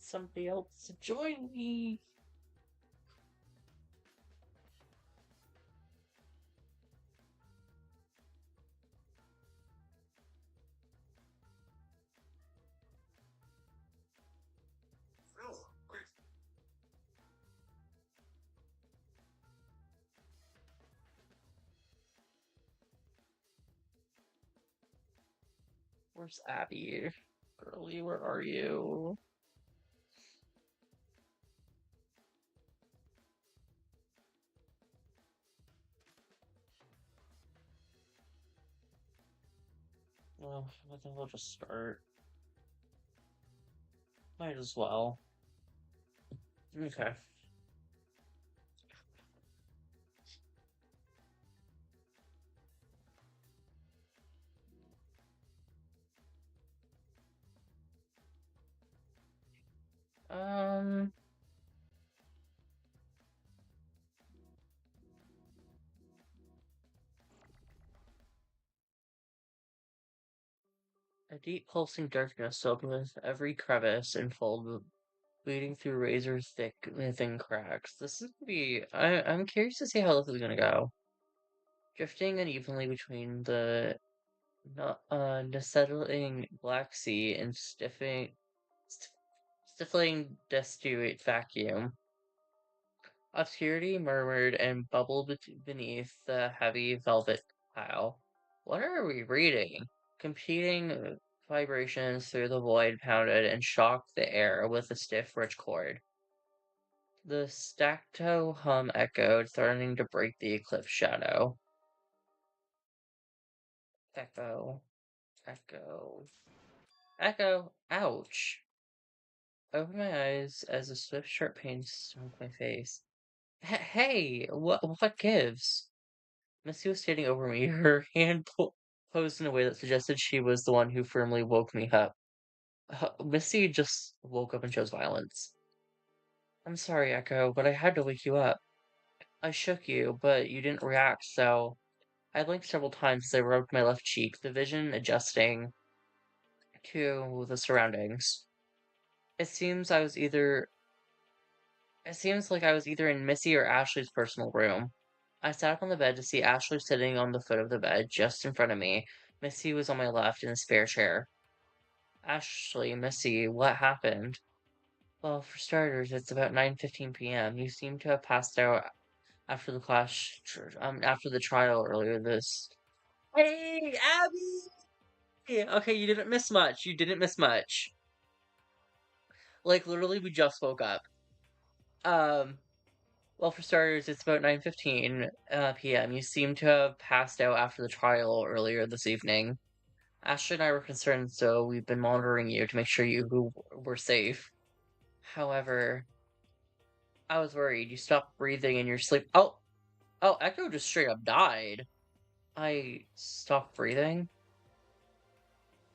somebody else to join me. Where's Abby? Girlie, where are you? Well, I think we'll just start. Might as well. Okay. Um, a deep pulsing darkness filled with every crevice and fold leading through razor thick thin cracks. This is gonna be I'm curious to see how this is gonna go. Drifting unevenly between the unsettling Black Sea and stifling destitute vacuum. Obscurity murmured and bubbled beneath the heavy velvet pile. What are we reading? Competing vibrations through the void pounded and shocked the air with a stiff, rich chord. The staccato hum echoed, threatening to break the eclipse shadow. Echo, echo, echo, ouch. I opened my eyes as a swift, sharp pain struck my face. Hey, what gives? Missy was standing over me, her hand posed in a way that suggested she was the one who firmly woke me up. Missy just woke up and chose violence. I'm sorry, Echo, but I had to wake you up. I shook you, but you didn't react, so I blinked several times as I rubbed my left cheek, the vision adjusting to the surroundings. It seems I was either It seems like I was either in Missy or Ashley's personal room. I sat up on the bed to see Ashley sitting on the foot of the bed, just in front of me. Missy was on my left in a spare chair. Ashley, Missy, what happened? Well, for starters, it's about 9:15 p.m. You seem to have passed out after the after the trial earlier this. Hey, Abby! Okay, you didn't miss much. You didn't miss much. Like, literally, we just woke up. Um, Well, for starters, it's about 9:15 p.m. You seem to have passed out after the trial earlier this evening. Ashley and I were concerned, so we've been monitoring you to make sure were safe. However, I was worried. You stopped breathing in your sleep. Oh, Echo just straight up died. I stopped breathing?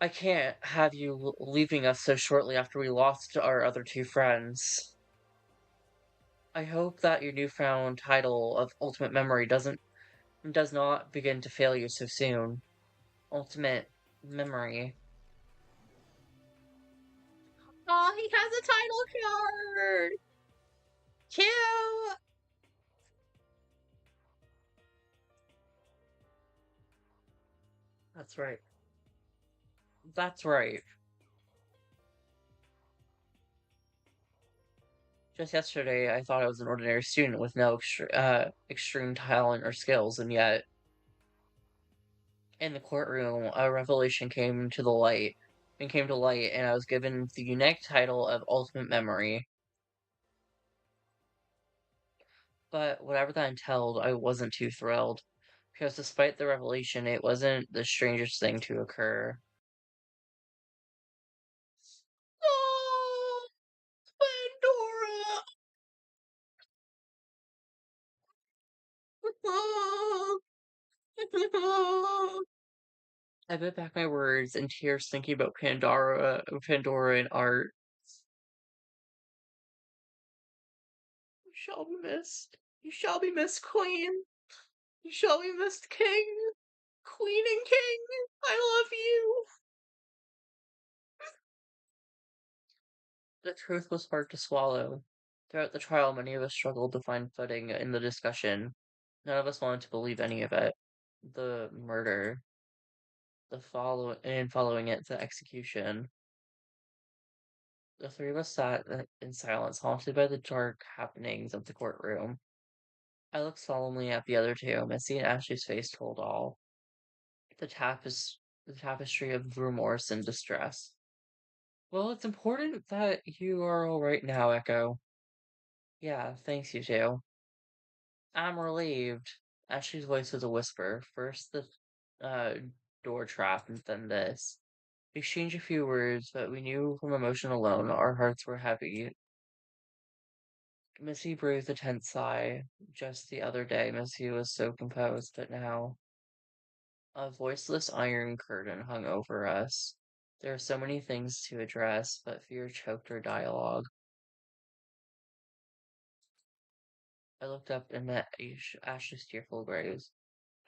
I can't have you leaving us so shortly after we lost our other two friends. I hope that your newfound title of Ultimate Memory does not begin to fail you so soon. Ultimate memory. Oh, he has a title card! Cute! That's right. That's right. Just yesterday, I thought I was an ordinary student with no extreme talent or skills, and yet, in the courtroom, a revelation came to light, and I was given the unique title of Ultimate Memory. But whatever that entailed, I wasn't too thrilled, because despite the revelation, it wasn't the strangest thing to occur. Oh, Pandora! I bit back my words and tears thinking about Pandora and Art. You shall be missed. You shall be missed, Queen. You shall be missed, King. Queen and King, I love you. The truth was hard to swallow. Throughout the trial, many of us struggled to find footing in the discussion. None of us wanted to believe any of it. The murder, following it, the execution. The three of us sat in silence, haunted by the dark happenings of the courtroom. I looked solemnly at the other two. Missy and Ashley's face told all. The the tapestry of remorse and distress. Well, it's important that you are all right now, Echo. Yeah, thanks, you two. I'm relieved. Ashley's voice was a whisper. First the uh, door trap, and then this. We exchanged a few words, but we knew from emotion alone our hearts were heavy. Missy breathed a tense sigh. Just the other day, Missy was so composed, but now a voiceless iron curtain hung over us. There are so many things to address, but fear choked our dialogue. I looked up and met Ashley's tearful gaze.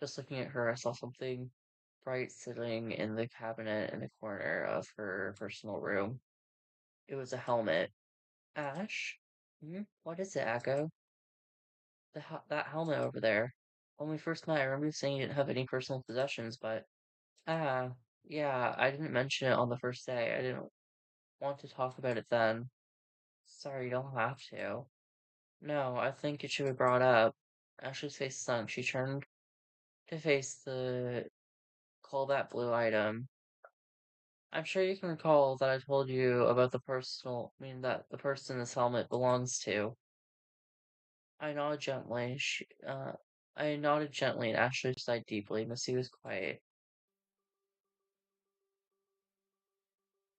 Just looking at her, I saw something bright sitting in the cabinet in the corner of her personal room. It was a helmet. Ash? What is it, Echo? That helmet over there. When we first met, I remember you saying you didn't have any personal possessions, but ah, yeah, I didn't mention it on the first day. I didn't want to talk about it then. Sorry, you don't have to. No, I think it should be brought up. Ashley's face sunk. She turned to face the call that blue item. I'm sure you can recall that I told you about that the person this helmet belongs to. I nodded gently. I nodded gently and Ashley sighed deeply. Missy was quiet.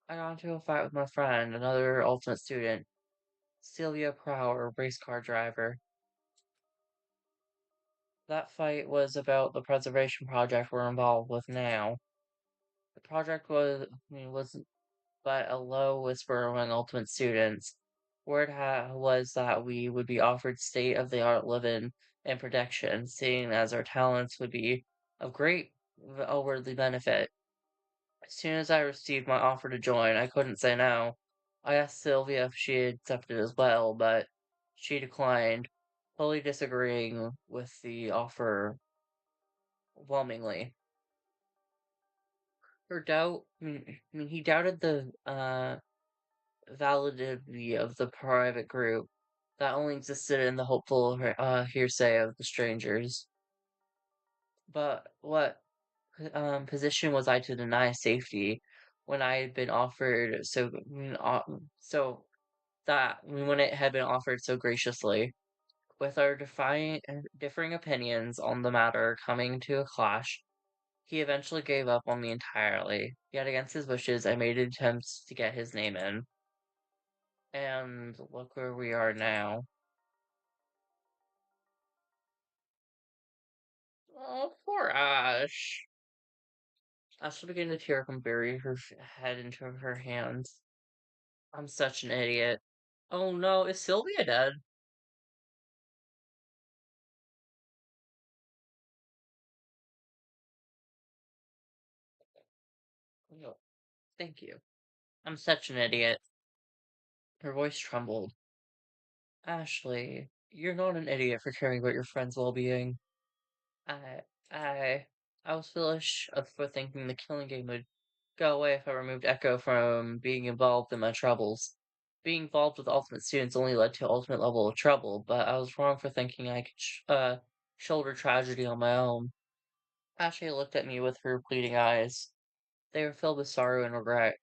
I got into a fight with my friend, another alternate student, Sylvia Prower, race car driver. That fight was about the preservation project we're involved with now. The project was but a low whisper among ultimate students. Was that we would be offered state-of-the-art living and protection, seeing as our talents would be of great worldly benefit. As soon as I received my offer to join, I couldn't say no. I asked Sylvia if she accepted as well, but she declined, fully disagreeing with the offer overwhelmingly. He doubted the validity of the private group that only existed in the hopeful hearsay of the strangers. But what position was I to deny safety when I had been offered when it had been offered so graciously? With our differing opinions on the matter coming to a clash, he eventually gave up on me entirely. Yet against his wishes, I made attempts to get his name in. And look where we are now. Oh, poor Ash. Ashley began to tear up and bury her head into her hands. I'm such an idiot. Oh no, is Sylvia dead? No, thank you. I'm such an idiot. Her voice trembled. Ashley, you're not an idiot for caring about your friend's well-being. I, I, I was foolish for thinking the killing game would go away if I removed Echo from being involved in my troubles. Being involved with ultimate students only led to ultimate level of trouble, but I was wrong for thinking I could shoulder tragedy on my own. Ashley looked at me with her pleading eyes. They were filled with sorrow and regret.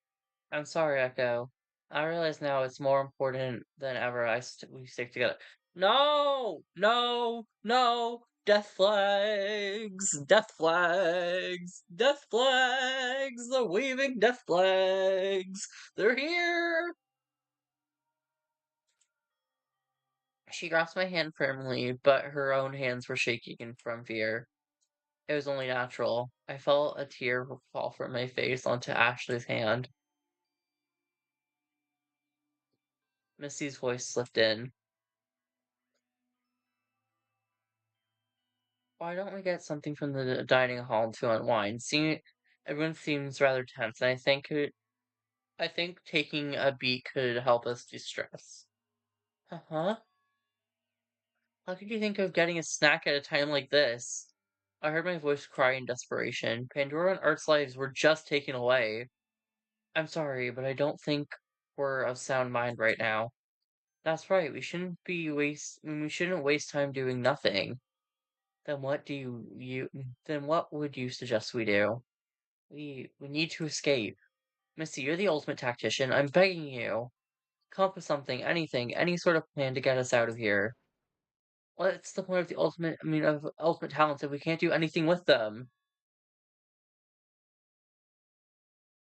I'm sorry, Echo. I realize now it's more important than ever we stick together. No! No! No! Death flags! Death flags! Death flags! The waving death flags! They're here! She grasped my hand firmly, but her own hands were shaking from fear. It was only natural. I felt a tear fall from my face onto Ashley's hand. Missy's voice slipped in. Why don't we get something from the dining hall to unwind? Everyone seems rather tense, and I think taking a beat could help us de-stress. Uh-huh. How could you think of getting a snack at a time like this? I heard my voice cry in desperation. Pandora and Art's lives were just taken away. I'm sorry, but I don't think we're of sound mind right now. That's right, we shouldn't waste time doing nothing. Then what do then what would you suggest we do? We need to escape. Missy, you're the ultimate tactician. I'm begging you. Come up with something, anything, any sort of plan to get us out of here. What's the point of of ultimate talents if we can't do anything with them?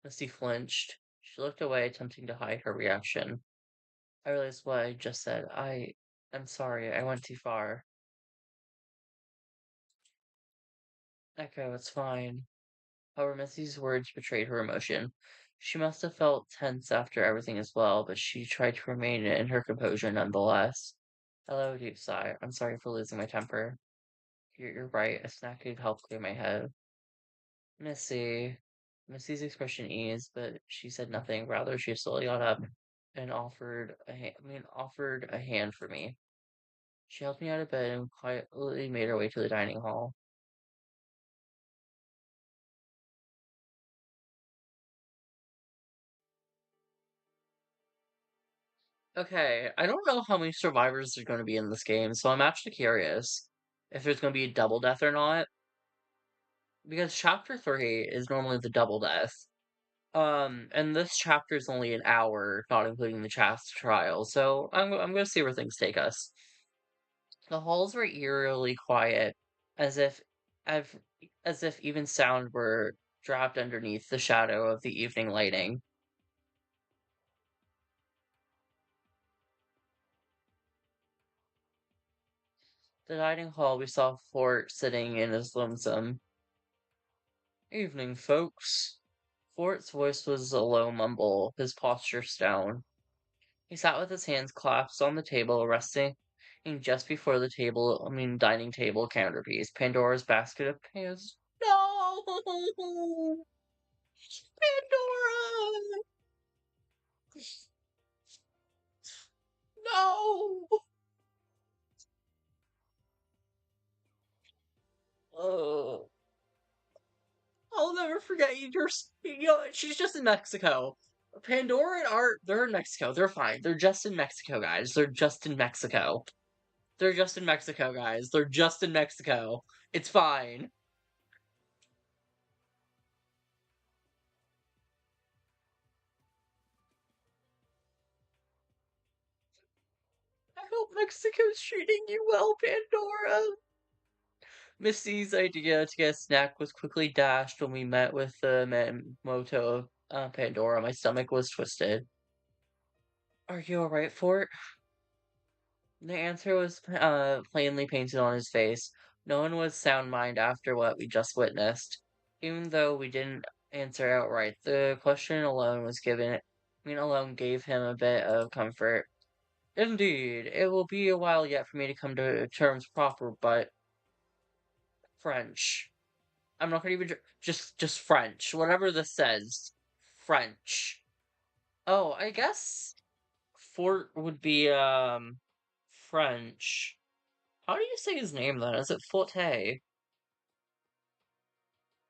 Misty flinched. She looked away, attempting to hide her reaction. I realized what I just said. I'm sorry, I went too far. Echo, it's fine. However, Missy's words betrayed her emotion. She must have felt tense after everything as well, but she tried to remain in her composure nonetheless. Hello, deep sigh. I'm sorry for losing my temper. You're right, a snack could help clear my head. Missy. Missy's expression eased, but she said nothing. Rather, she slowly got up and offered a hand for me. She helped me out of bed and quietly made her way to the dining hall. Okay, I don't know how many survivors are going to be in this game, so I'm actually curious if there's going to be a double death or not. Because chapter 3 is normally the double death. And this chapter is only an hour, not including the chast trial, so I'm going to see where things take us. The halls were eerily quiet, as if ev- as if even sound were dropped underneath the shadow of the evening lighting. The dining hall we saw Fort sitting in his lonesome. Evening, folks. Fort's voice was a low mumble, his posture stone. He sat with his hands clasped on the table, resting just before the dining table counterpiece. Pandora's basket of pans. No! Pandora! No! Oh, I'll never forget you. She's just in Mexico. Pandora and Art, they're in Mexico. They're fine. They're just in Mexico, guys. They're just in Mexico. They're just in Mexico, guys. They're just in Mexico. It's fine. I hope Mexico's treating you well, Pandora. Missy's idea to get a snack was quickly dashed when we met with the motto of Pandora. My stomach was twisted. Are you alright, Fort? The answer was plainly painted on his face. No one was sound mind after what we just witnessed. Even though we didn't answer outright, the question alone alone gave him a bit of comfort. Indeed, it will be a while yet for me to come to terms proper, but French. I'm not gonna even just French. Whatever this says, French. Oh, I guess Fort would be French. How do you say his name then? Is it Forte?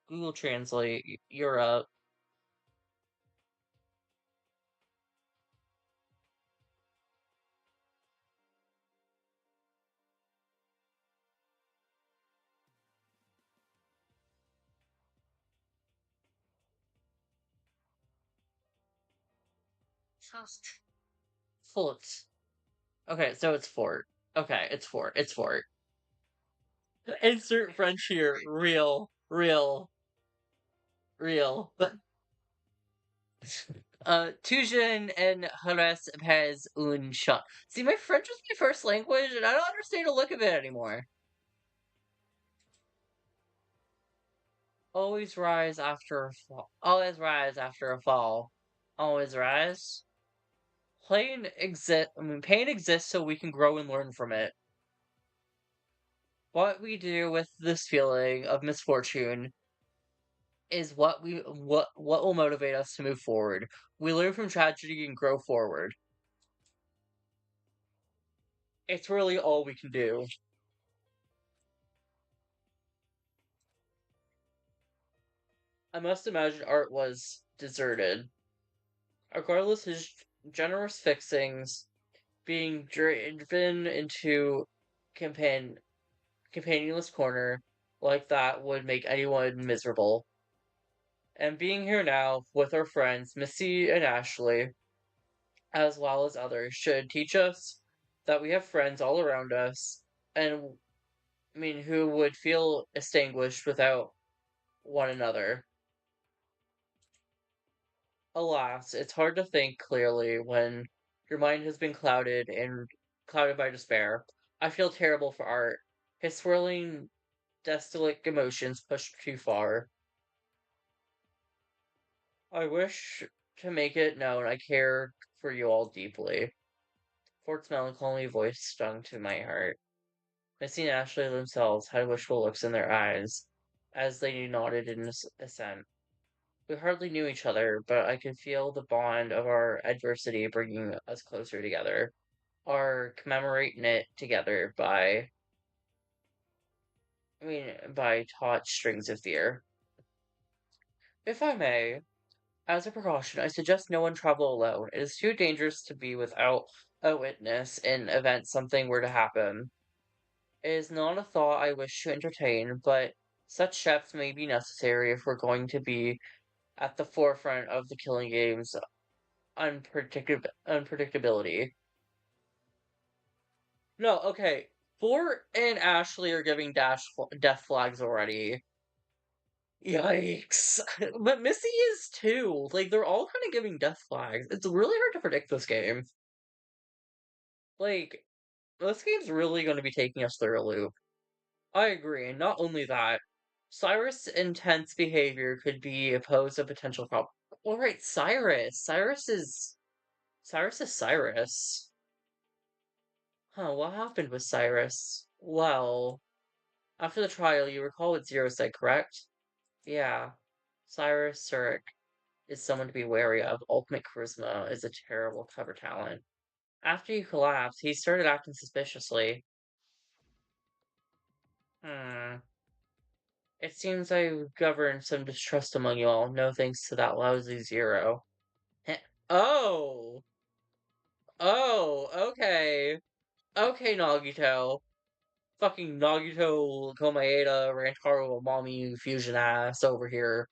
Google Translate. You're up. Just Fort. Okay, so it's Fort. Okay, it's Fort. It's Fort. Insert French here. Real. Real. Real. Tujin and Jerez has un shot. See, my French was my first language, and I don't understand a lick of it anymore. Always rise after a fall. Always rise after a fall. Always rise. Pain exists so we can grow and learn from it. What we do with this feeling of misfortune is what will motivate us to move forward. We learn from tragedy and grow forward. It's really all we can do. I must imagine Art was deserted. Regardless his generous fixings being driven into compan companionless corner like that would make anyone miserable. And being here now with our friends, Missy and Ashley, as well as others, should teach us that we have friends all around us, and I mean, who would feel extinguished without one another. Alas, it's hard to think clearly when your mind has been clouded by despair. I feel terrible for Art. His swirling, desolate emotions pushed too far. I wish to make it known I care for you all deeply. Fort's melancholy voice stung to my heart. Missy and Ashley themselves had wishful looks in their eyes as they nodded in assent. We hardly knew each other, but I could feel the bond of our adversity bringing us closer together. Our commemorating it together by taut strings of fear. If I may, as a precaution, I suggest no one travel alone. It is too dangerous to be without a witness in event something were to happen. It is not a thought I wish to entertain, but such steps may be necessary if we're going to be at the forefront of the killing game's unpredictability. No, okay. Fort and Ashley are giving death flags already. Yikes. But Missy is too. Like, they're all kind of giving death flags. It's really hard to predict this game. Like, this game's really going to be taking us through a loop. I agree, and not only that, Cyrus' intense behavior could be opposed a potential problem. Alright, Cyrus. Cyrus is Cyrus. Huh, what happened with Cyrus? Well, after the trial, you recall what Zero said, correct? Yeah. Cyrus Surik is someone to be wary of. Ultimate charisma is a terrible cover talent. After you collapsed, he started acting suspiciously. Hmm. It seems I've governed some distrust among you all, no thanks to that lousy Zero. Heh. Oh! Oh, okay. Okay, Nagito. Fucking Nagito, Komaeda, Rantaro, Mommy, Fusion ass over here.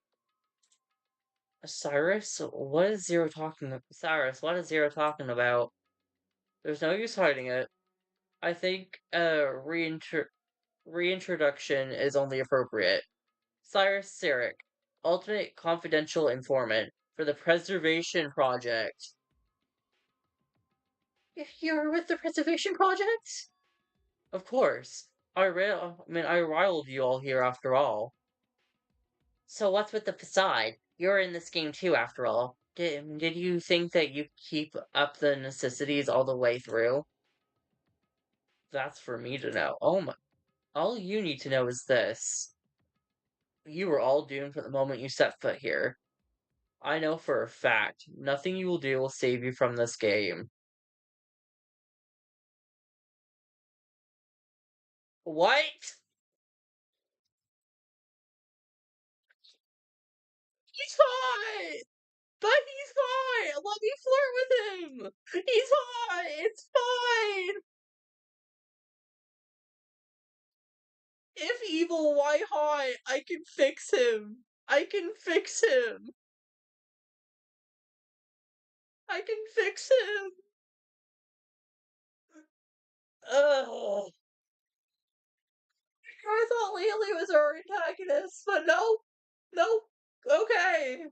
Cyrus, what is Zero talking about? There's no use hiding it. I think reintroduction is only appropriate. Cyrus Sirik, ultimate confidential informant for the Preservation Project. You're with the Preservation Project? Of course. I riled you all here after all. So what's with the facade? You're in this game too, after all. Did you think that you keep up the necessities all the way through? That's for me to know. Oh my. All you need to know is this. You were all doomed from the moment you set foot here. I know for a fact, nothing you will do will save you from this game. What? He's hot! But he's hot! Let me flirt with him! He's hot! It's fine! If evil, why hot? I can fix him! I can fix him! I can fix him! Ugh. I thought Lily was our antagonist, but no, no. Okay,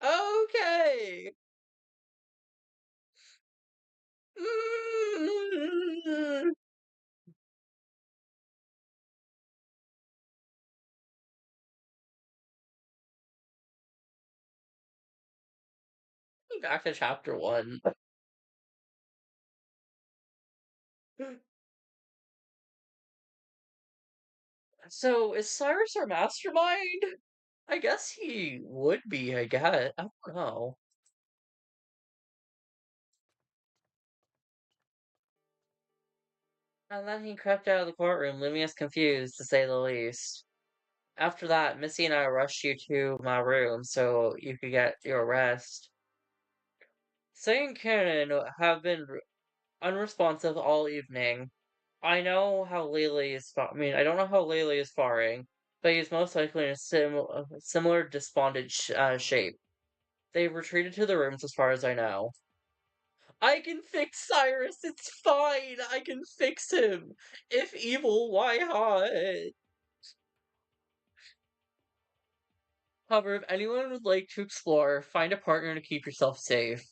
okay. Mm. Back to chapter one. So is Cyrus our mastermind? I guess he would be, I guess. I don't know. And then he crept out of the courtroom, leaving us confused, to say the least. After that, Missy and I rushed you to my room so you could get your rest. Say and Karen have been unresponsive all evening. I know how Laylee is. I mean, I don't know how Laylee is faring, but he's most likely in a similar despondent shape. They've retreated to their rooms, as far as I know. I can fix Cyrus. It's fine. I can fix him. If evil, why hide? However, if anyone would like to explore, find a partner to keep yourself safe.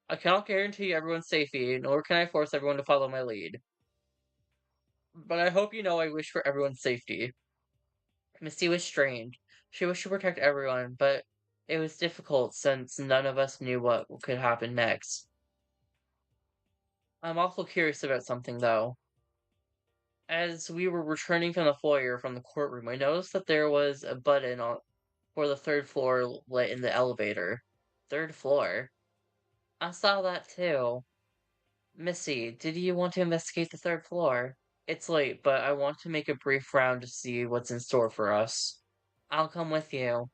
I cannot guarantee everyone's safety, nor can I force everyone to follow my lead. But I hope you know I wish for everyone's safety. Misty was strained. She wished to protect everyone, but it was difficult since none of us knew what could happen next. I'm awful curious about something, though. As we were returning from the foyer from the courtroom, I noticed that there was a button on for the third floor lit in the elevator. Third floor? I saw that too. Missy, did you want to investigate the third floor? It's late, but I want to make a brief round to see what's in store for us. I'll come with you.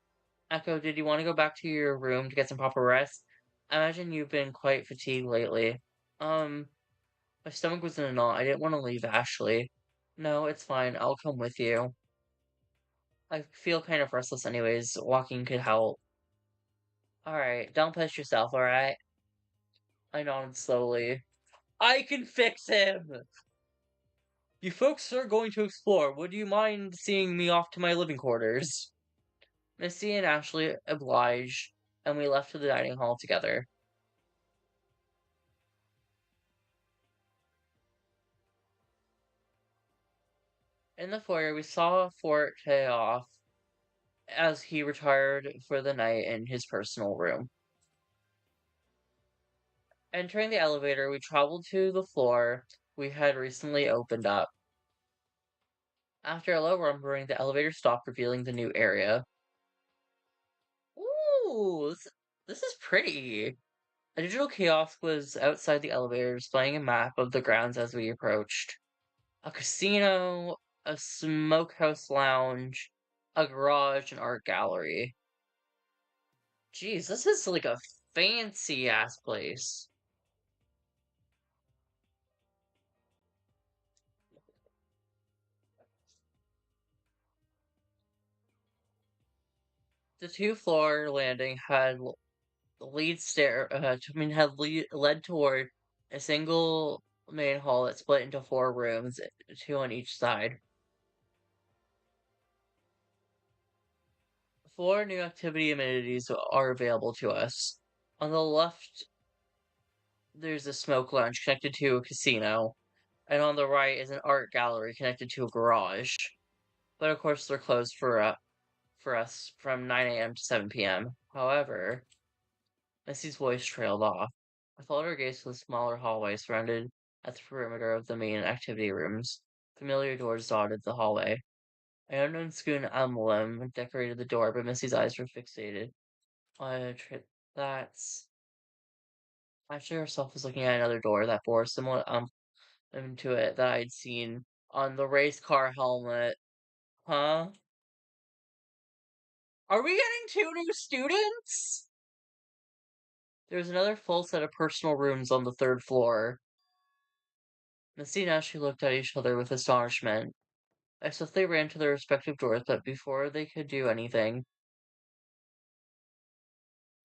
Echo, did you want to go back to your room to get some proper rest? I imagine you've been quite fatigued lately. Um, my stomach was in a knot. I didn't want to leave Ashley. No, it's fine. I'll come with you. I feel kind of restless anyways. Walking could help. Alright, don't push yourself, alright? I nodded slowly. I can fix him! You folks are going to explore. Would you mind seeing me off to my living quarters? Misty and Ashley obliged, and we left to the dining hall together. In the foyer, we saw Fort pay off as he retired for the night in his personal room. Entering the elevator, we traveled to the floor we had recently opened up. After a low rumbling, the elevator stopped, revealing the new area. Ooh, this is pretty. A digital kiosk was outside the elevator, displaying a map of the grounds as we approached. A casino, a smokehouse lounge, a garage, an art gallery. Geez, this is like a fancy ass place. The two-floor landing had the lead stair. Led toward a single main hall that split into four rooms, two on each side. Four new activity amenities are available to us. On the left, there's a smoke lounge connected to a casino, and on the right is an art gallery connected to a garage. But of course, they're closed for us from 9 a.m. to 7 p.m. However, Missy's voice trailed off. I followed her gaze to the smaller hallway surrounded at the perimeter of the main activity rooms. Familiar doors dotted the hallway. An unknown schoon emblem decorated the door, but Missy's eyes were fixated. That's Ashley herself was looking at another door that bore similar to it that I'd seen on the race car helmet. Huh? Are we getting two new students? There's another full set of personal rooms on the third floor. Misty and Ashley looked at each other with astonishment. I swiftly ran to their respective doors, but before they could do anything,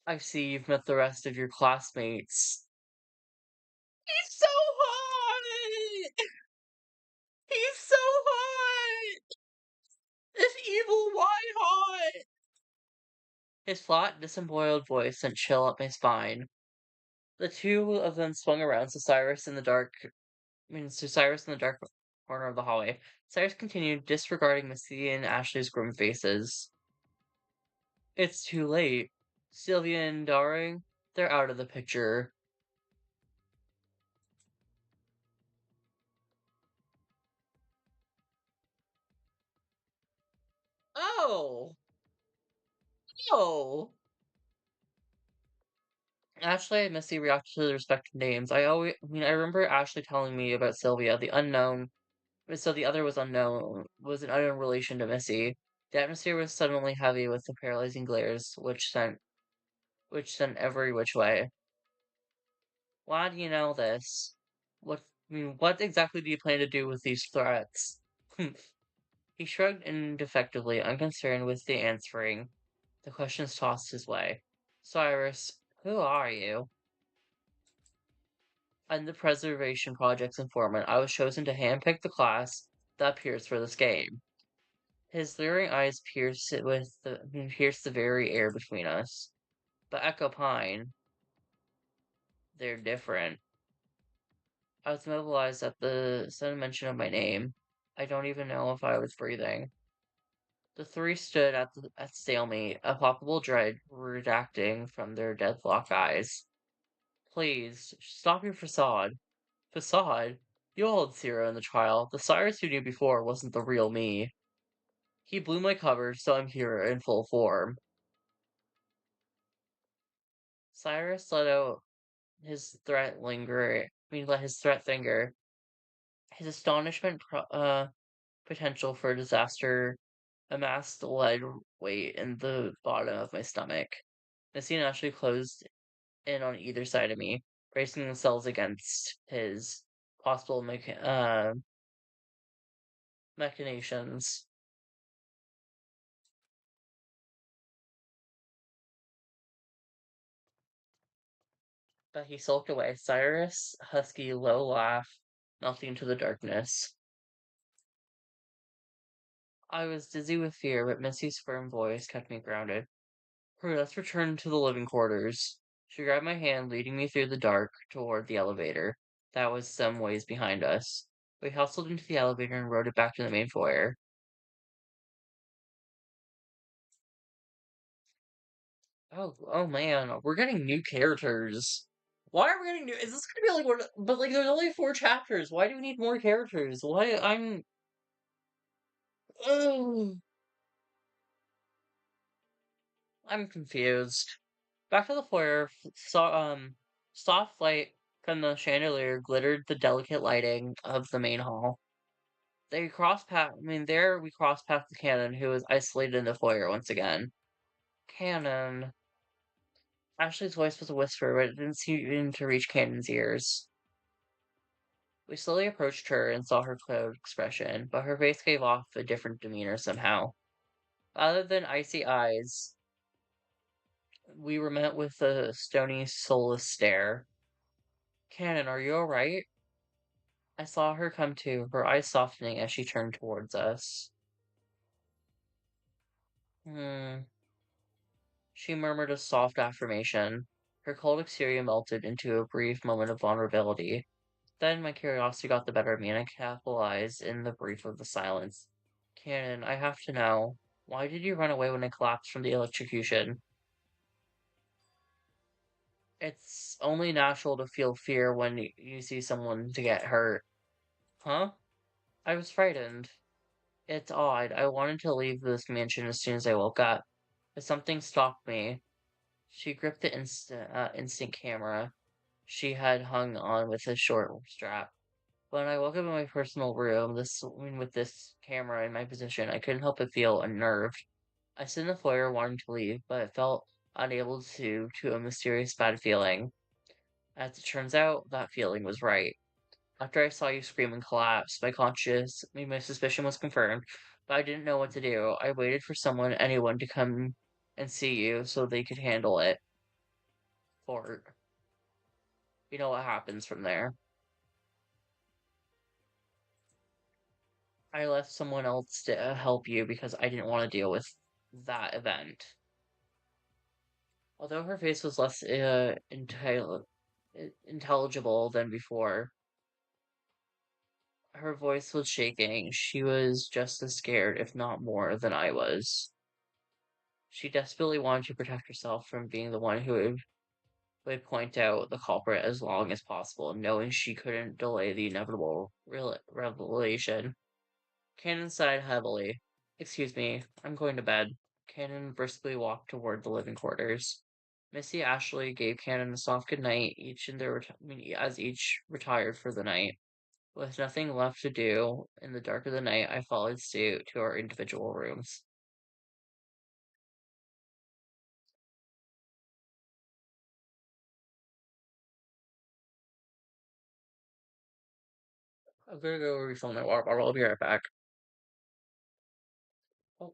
I see you've met the rest of your classmates. He's so hot! He's so hot! If evil, why hot? His flat, disemboweled voice sent chill up my spine. The two of them swung around to Cyrus in the dark. To Cyrus in the dark corner of the hallway. Cyrus continued, disregarding Missy and Ashley's grim faces. It's too late. Sylvia and Daring, they're out of the picture. Oh! No! Ashley and Missy reacted to the respective names. I remember Ashley telling me about Sylvia, the unknown, so the other was unknown, was an unknown relation to Missy. The atmosphere was suddenly heavy with the paralyzing glares, which sent every which way. Why do you know this? What exactly do you plan to do with these threats? He shrugged indefectively, unconcerned with the answering. The questions tossed his way. Cyrus, who are you? I'm the Preservation Project's informant. I was chosen to handpick the class that appears for this game. His leering eyes pierce the very air between us. But Echo Pine, they're different. I was mobilized at the sudden mention of my name. I don't even know if I was breathing. The three stood at stalemate, a palpable dread redacting from their deadlock eyes. Please, stop your facade. Facade? You all had zero in the trial. The Cyrus you knew before wasn't the real me. He blew my cover, so I'm here in full form. Cyrus let his threat linger. His potential for disaster amassed lead weight in the bottom of my stomach. Missy and Ashley closed in on either side of me, bracing themselves against his possible machinations. But he sulked away. Cyrus' husky, low laugh melting into the darkness. I was dizzy with fear, but Missy's firm voice kept me grounded. Hurry, let's return to the living quarters. She grabbed my hand, leading me through the dark toward the elevator. That was some ways behind us. We hustled into the elevator and rode it back to the main foyer. Oh man, we're getting new characters. Why are we getting new? Is this gonna be like one? But like, there's only 4 chapters. Why do we need more characters? Why Ugh, I'm confused. Back to the foyer, soft light from the chandelier glittered the delicate lighting of the main hall. There we crossed past the cannon, who was isolated in the foyer once again. Cannon. Ashley's voice was a whisper, but it didn't seem to reach Cannon's ears. We slowly approached her and saw her cloud expression, but her face gave off a different demeanor somehow. Other than icy eyes, we were met with a stony, soulless stare. Cannon, are you alright? I saw her come to, her eyes softening as she turned towards us. Hmm. She murmured a soft affirmation. Her cold exterior melted into a brief moment of vulnerability. Then my curiosity got the better of me, and I capitalized in the brief of the silence. Cannon, I have to know. Why did you run away when I collapsed from the electrocution? It's only natural to feel fear when you see someone to get hurt. Huh? I was frightened. It's odd. I wanted to leave this mansion as soon as I woke up, but something stopped me. She gripped the instant camera she had hung on with a short strap. When I woke up in my personal room, with this camera in my position, I couldn't help but feel unnerved. I stood in the foyer wanting to leave, but felt unable to a mysterious bad feeling. As it turns out, that feeling was right. After I saw you scream and collapse, my suspicion was confirmed, but I didn't know what to do. I waited for anyone to come and see you so they could handle it. Or, you know what happens from there. I left someone else to help you because I didn't want to deal with that event. Although her face was less intelligible than before, her voice was shaking. She was just as scared, if not more, than I was. She desperately wanted to protect herself from being the one who would point out the culprit as long as possible, knowing she couldn't delay the inevitable revelation. Cannon sighed heavily. Excuse me, I'm going to bed. Cannon briskly walked toward the living quarters. Missy Ashley gave Cannon a soft good night, as each retired for the night. With nothing left to do in the dark of the night, I followed suit to our individual rooms. I'm gonna go refill my water bottle. I'll be right back. Oh,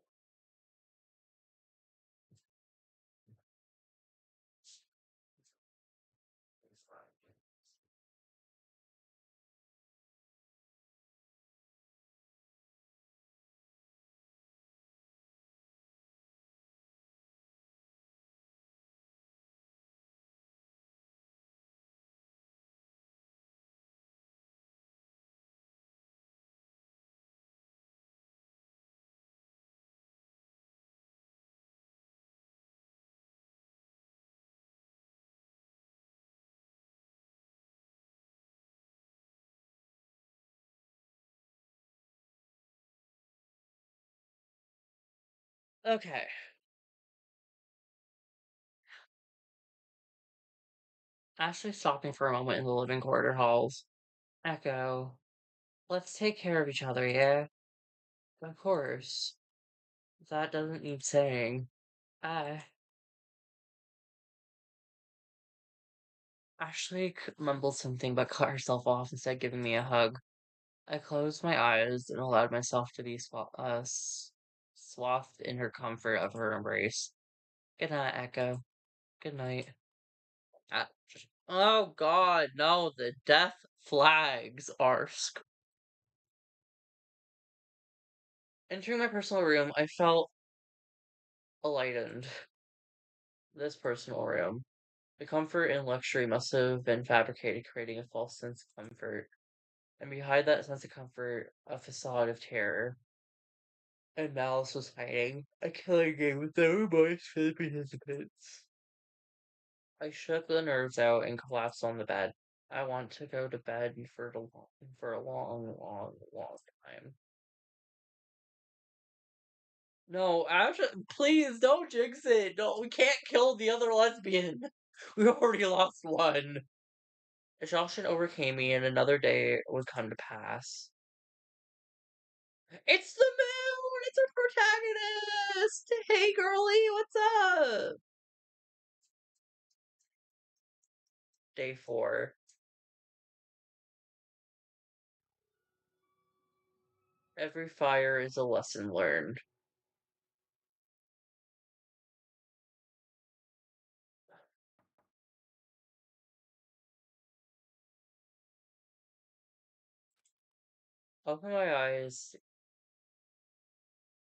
okay. Ashley stopped me for a moment in the living corridor halls. Echo, let's take care of each other, yeah? Of course. That doesn't need saying. I. Ashley mumbled something but cut herself off instead giving me a hug. I closed my eyes and allowed myself to be swathed in her comfort of her embrace. Good night, Echo. Good night. Uh, oh god, no, the death flags are. Entering my personal room, I felt enlightened. This personal room. The comfort and luxury must have been fabricated, creating a false sense of comfort. And behind that sense of comfort, a facade of terror. And Malice was hiding, a killing game with no remorse for the participants. I shook the nerves out and collapsed on the bed. I want to go to bed for a long, long, long time. No, Ash, please don't jinx it. No, we can't kill the other lesbian. We already lost one. Exhaustion overcame me, and another day would come to pass. It's the moon! It's our protagonist! Hey, girly, what's up? Day 4. Every fire is a lesson learned. Open my eyes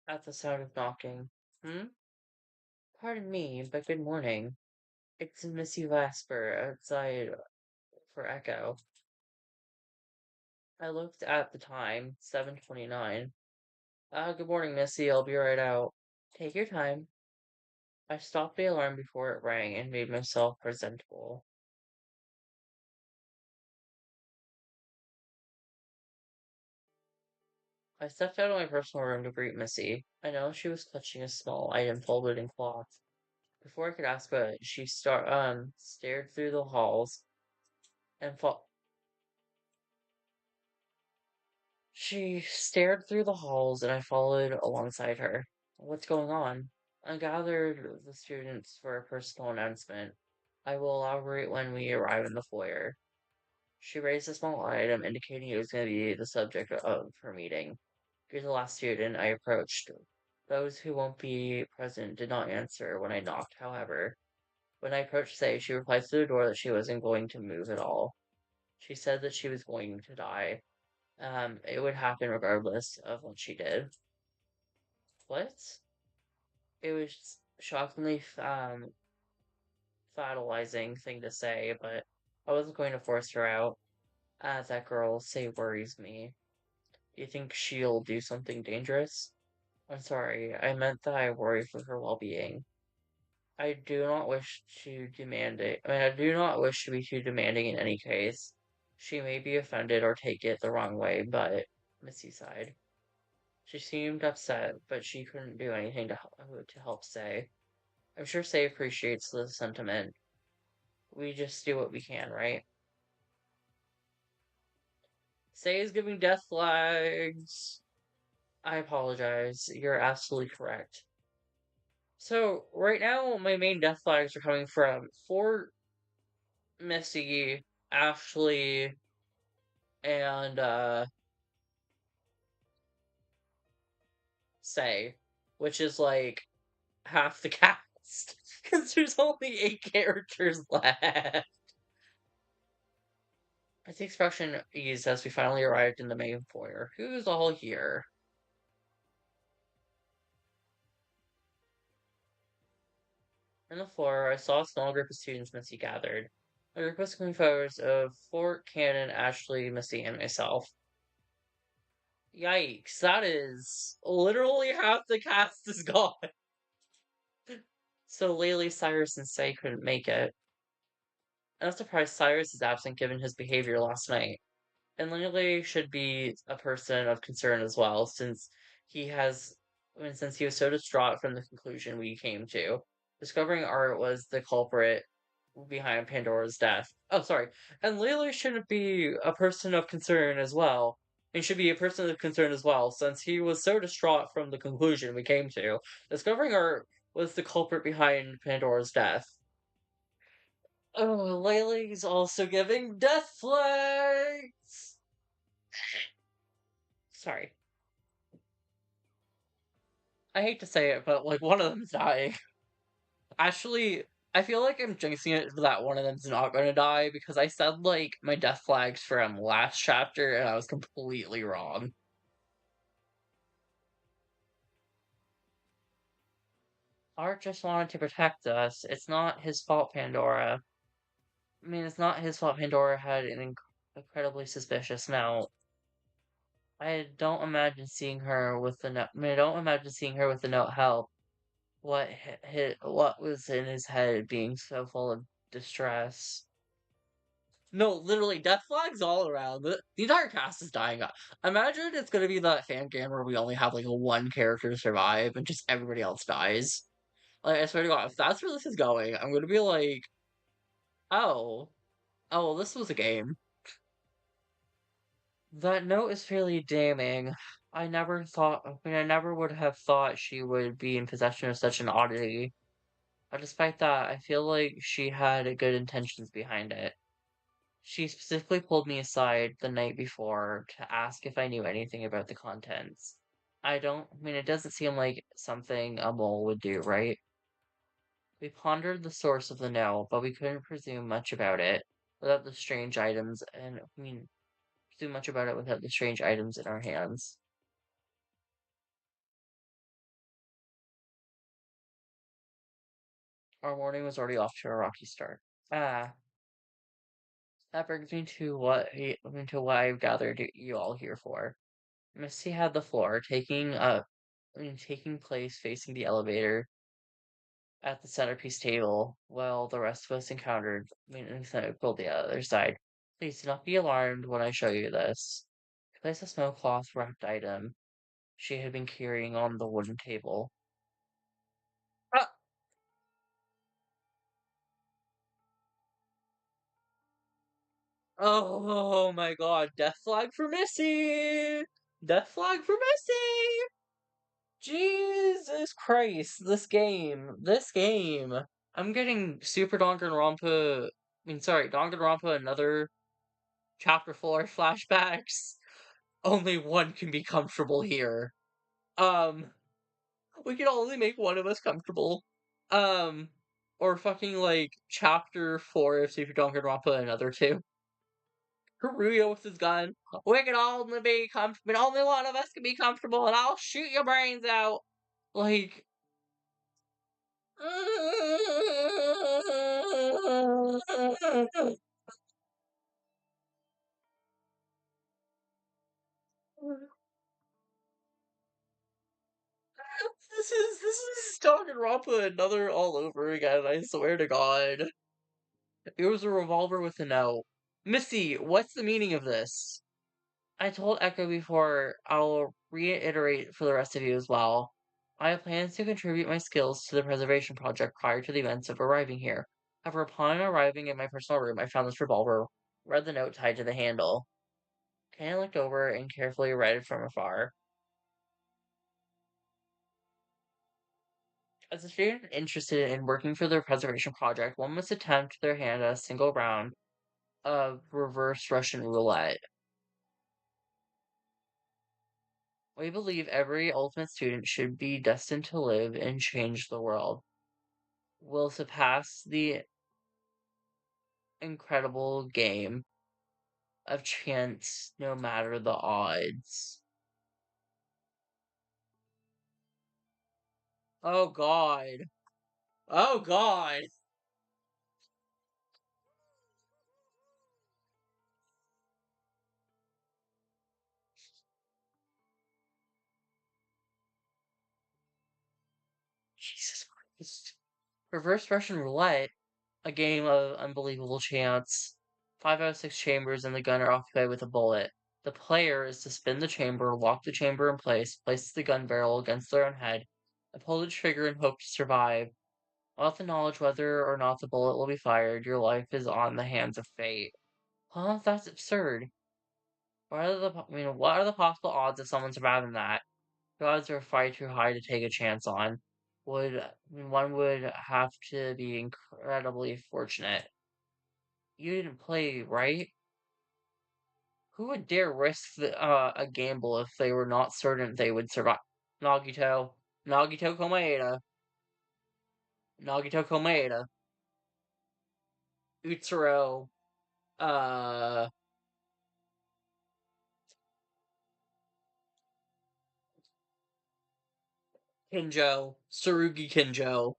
at the sound of knocking. Hmm? Pardon me, but good morning. It's Missy Lasper outside for Echo. I looked at the time, 7:29. Good morning, Missy. I'll be right out. Take your time. I stopped the alarm before it rang and made myself presentable. I stepped out of my personal room to greet Missy. I noticed she was clutching a small item folded in cloth. Before I could ask what, she stared through the halls and fo- she stared through the halls and I followed alongside her. What's going on? I gathered the students for a personal announcement. I will elaborate when we arrive in the foyer. She raised a small item indicating it was going to be the subject of her meeting. You're the last student I approached. Those who won't be present did not answer when I knocked, however. When I approached Say, she replied to the door that she wasn't going to move at all. She said that she was going to die. It would happen regardless of what she did. What? It was shockingly fatalizing thing to say, but I wasn't going to force her out. That girl, Say, worries me. You think she'll do something dangerous? I'm sorry, I meant that I worry for her well-being. I do not wish to demand it. I do not wish to be too demanding in any case. She may be offended or take it the wrong way, but Missy sighed. She seemed upset, but she couldn't do anything to help Say. I'm sure Say appreciates the sentiment. We just do what we can, right? Say is giving death flags. I apologize. You're absolutely correct. So, right now, my main death flags are coming from Fort, Missy, Ashley, and, Say, which is like half the cast. Because there's only 8 characters left. The expression eased as we finally arrived in the main foyer. Who's all here? On the floor, I saw a small group of students Missy gathered. A group was coming photos of Fort, Cannon, Ashley, Missy, and myself. Yikes, that is literally half the cast is gone. So Laylee, Cyrus, and Say couldn't make it. I'm surprised Cyrus is absent given his behavior last night. And Lele should be a person of concern as well, since he has, I mean, since he was so distraught from the conclusion we came to. Discovering Art was the culprit behind Pandora's death. Oh, sorry. And Lele shouldn't be a person of concern as well. He should be a person of concern as well, since he was so distraught from the conclusion we came to. Discovering Art was the culprit behind Pandora's death. Oh, Laylee's also giving death flags! Sorry. I hate to say it, but like one of them's dying. Actually, I feel like I'm jinxing it that one of them's not gonna die because I said like my death flags from last chapter and I was completely wrong. Art just wanted to protect us. It's not his fault, Pandora. I mean, it's not his fault Pandora had an incredibly suspicious note. I don't imagine seeing her with the note. I mean, I don't imagine seeing her with the note help. What was in his head being so full of distress? No, literally, death flags all around. The entire cast is dying up. Imagine it's gonna be that fan game where we only have like a one character survive and just everybody else dies. Like, I swear to God, if that's where this is going, I'm gonna be like, oh, oh, well, this was a game. That note is fairly damning. I never would have thought she would be in possession of such an oddity. But despite that, I feel like she had good intentions behind it. She specifically pulled me aside the night before to ask if I knew anything about the contents. I mean, it doesn't seem like something a mole would do, right? We pondered the source of the note, but we couldn't presume much about it without the strange items, and I mean, presume much about it without the strange items in our hands. Our morning was already off to a rocky start. Ah, that brings me to what I've gathered you all here for. Misty had the floor, taking place facing the elevator at the centerpiece table, while the rest of us pulled the other side. Please do not be alarmed when I show you this. She placed a snow cloth wrapped item she had been carrying on the wooden table. Ah! Oh my god, death flag for Missy! Death flag for Missy! Jesus Christ, this game. This game. I'm getting super Danganronpa. I mean, sorry, Danganronpa, another chapter 4 flashbacks. Only one can be comfortable here. Um, we can only make one of us comfortable. Um, or fucking like chapter 4 of Super Danganronpa, another two. Haruya with his gun. We can only be comfortable. Only one of us can be comfortable, and I'll shoot your brains out. Like, this is Danganronpa another all over again, I swear to God. It was a revolver with a note. Missy, what's the meaning of this? I told Echo before reiterate for the rest of you as well. I have plans to contribute my skills to the preservation project prior to the events of arriving here. However, upon arriving in my personal room, I found this revolver, read the note tied to the handle. Ken looked over and carefully read it from afar. As a student interested in working for the preservation project, one must attempt their hand at a single round of reverse Russian roulette. We believe every ultimate student should be destined to live and change the world. Will surpass the incredible game of chance no matter the odds. Oh god. Oh god. Jesus Christ. Reverse Russian roulette, a game of unbelievable chance. 5 out of 6 chambers in the gun are occupied with a bullet. The player is to spin the chamber, lock the chamber in place the gun barrel against their own head, and pull the trigger and hope to survive. Without the knowledge whether or not the bullet will be fired, your life is on the hands of fate. Huh? That's absurd. What are the possible odds of someone surviving that? The odds are far too high to take a chance on. One would have to be incredibly fortunate. You didn't play, right? Who would dare risk a gamble if they were not certain they would survive? Nagito. Nagito Komaeda. Nagito Komaeda. Utsuro. Uh, Kinjo. Tsurugi Kinjo.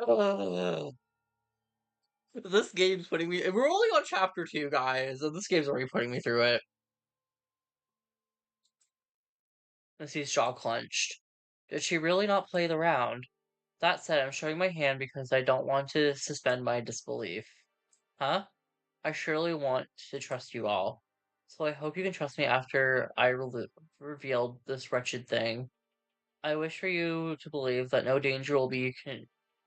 Ugh. This game's putting me. We're only on chapter 2, guys, and this game's already putting me through it. Missy's jaw clenched. Did she really not play the round? That said, I'm showing my hand because I don't want to suspend my disbelief. Huh? I surely want to trust you all. So I hope you can trust me after I revealed this wretched thing. I wish for you to believe that no danger will be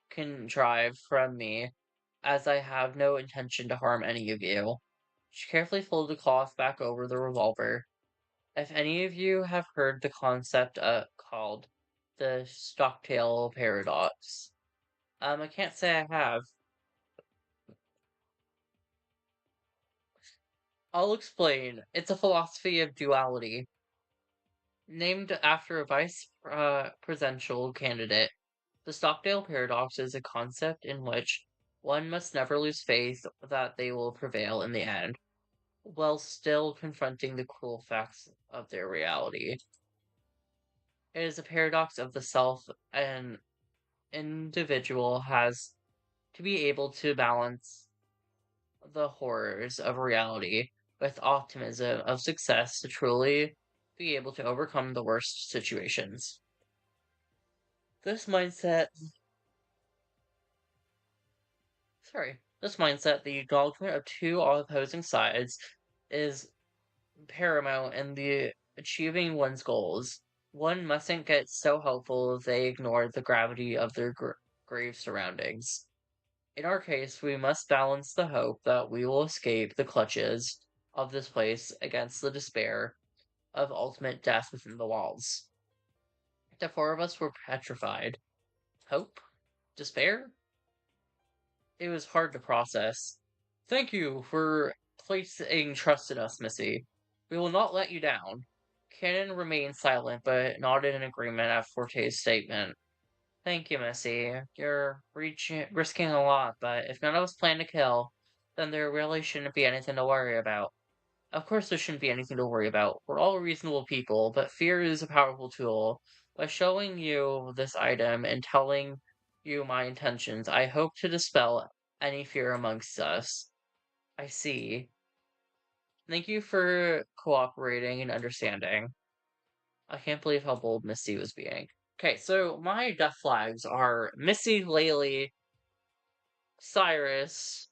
contrived from me, as I have no intention to harm any of you. She carefully folded the cloth back over the revolver. If any of you have heard the concept called the Stocktail paradox, I can't say I have. I'll explain. It's a philosophy of duality, named after a vice presidential candidate. The Stockdale paradox is a concept in which one must never lose faith that they will prevail in the end, while still confronting the cruel facts of their reality. It is a paradox of the self an individual has to be able to balance the horrors of reality with optimism of success to truly be able to overcome the worst situations. This mindset, this mindset, the acknowledgement of two opposing sides, is paramount in the achieving one's goals. One mustn't get so hopeful they ignore the gravity of their grave surroundings. In our case, we must balance the hope that we will escape the clutches of this place against the despair of ultimate death within the walls. The 4 of us were petrified. Hope? Despair? It was hard to process. Thank you for placing trust in us, Missy. We will not let you down. Cannon remained silent, but nodded in agreement at Forte's statement. Thank you, Missy. You're risking a lot, but if none of us plan to kill, then there really shouldn't be anything to worry about. Of course, there shouldn't be anything to worry about. We're all reasonable people, but fear is a powerful tool. By showing you this item and telling you my intentions, I hope to dispel any fear amongst us. I see. Thank you for cooperating and understanding. I can't believe how bold Misty was being. Okay, so my death flags are Missy, Laylee, Cyrus,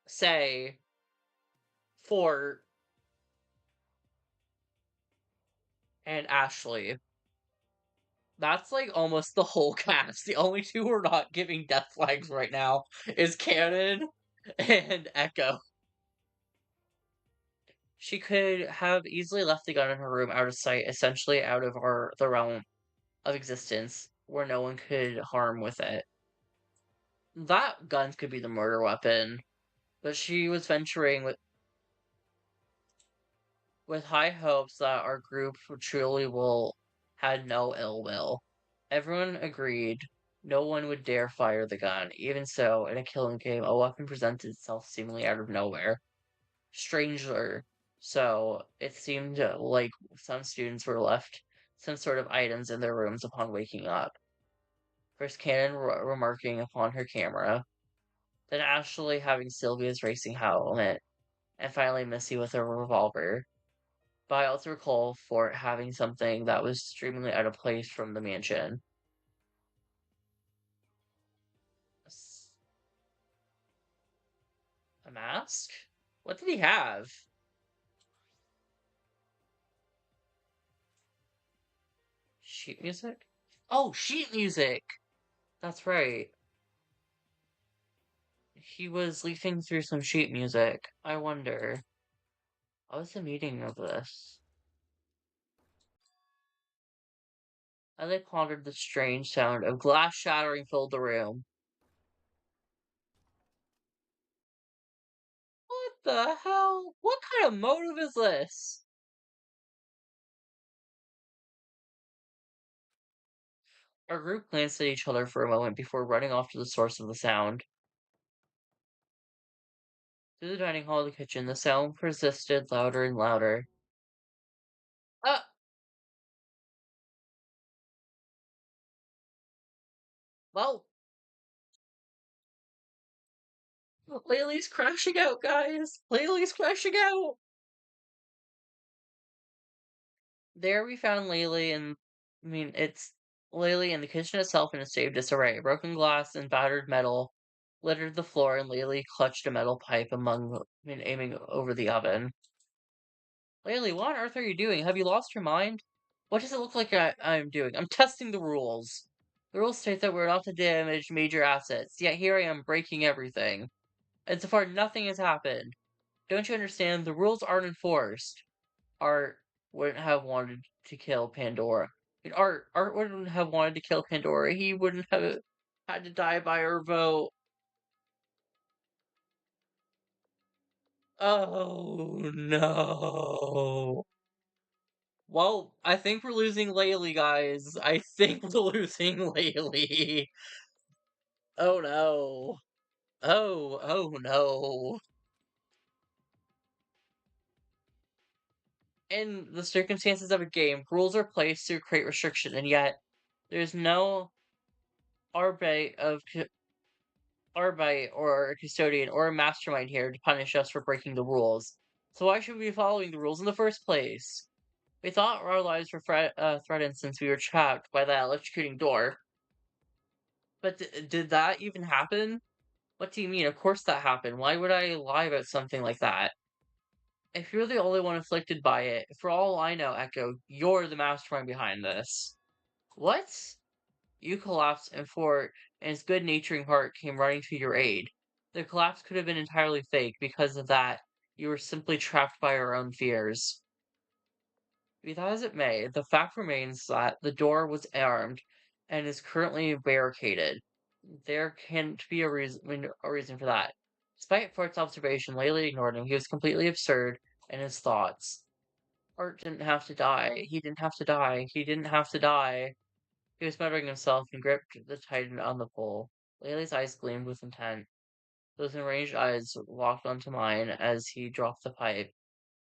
say, Fort and Ashley. That's like almost the whole cast. The only two who are not giving death flags right now is Cannon and Echo. She could have easily left the gun in her room out of sight, essentially out of the realm of existence, where no one could harm with it. That gun could be the murder weapon, but she was venturing with high hopes that our group truly will had no ill will. Everyone agreed no one would dare fire the gun. Even so, in a killing game, a weapon presented itself seemingly out of nowhere. Stranger, so it seemed like some students were left some sort of items in their rooms upon waking up. First Cannon remarking upon her camera, then Ashley having Sylvia's racing helmet, and finally Missy with a revolver. But I also recall Fort having something that was extremely out of place from the mansion. A mask? What did he have? Sheet music? Oh, sheet music! That's right. He was leafing through some sheet music. I wonder, what was the meaning of this? As I pondered, the strange sound of glass shattering filled the room. What the hell? What kind of motive is this? Our group glanced at each other for a moment before running off to the source of the sound. Through the dining hall to the kitchen, the sound persisted louder and louder. Ah! Well, Laylee's crashing out, guys! Laylee's crashing out! There we found Laylee and it's Laylee in the kitchen itself in a state of disarray. Broken glass and battered metal littered the floor, and Laylee clutched a metal pipe aiming over the oven. Laylee, what on earth are you doing? Have you lost your mind? What does it look like I'm doing? I'm testing the rules. The rules state that we're not to damage major assets, yet here I am breaking everything. And so far, nothing has happened. Don't you understand? The rules aren't enforced. Art wouldn't have wanted to kill Pandora. Art wouldn't have wanted to kill Pandora. He wouldn't have had to die by her vote. Oh no. Well, I think we're losing Laylee, guys. I think we're losing Laylee. Oh no. Oh no. In the circumstances of a game, rules are placed to create restriction, and yet there's no arbite of arbite or a custodian or a mastermind here to punish us for breaking the rules. So why should we be following the rules in the first place? We thought our lives were threatened since we were trapped by that electrocuting door. But did that even happen? What do you mean? Of course that happened. Why would I lie about something like that? If you're the only one afflicted by it, for all I know, Echo, you're the mastermind behind this. What? You collapsed, and Fort and his good-naturing heart came running to your aid. The collapse could have been entirely fake. Because of that, you were simply trapped by your own fears. Be that as it may, the fact remains that the door was armed and is currently barricaded. There can't be a reason for that. Despite Fort's observation, Laylee ignored him. He was completely absurd in his thoughts. Art didn't have to die. He didn't have to die. He didn't have to die. He was muttering himself and gripped the titan on the pole. Laylee's eyes gleamed with intent. Those enraged eyes locked onto mine as he dropped the pipe,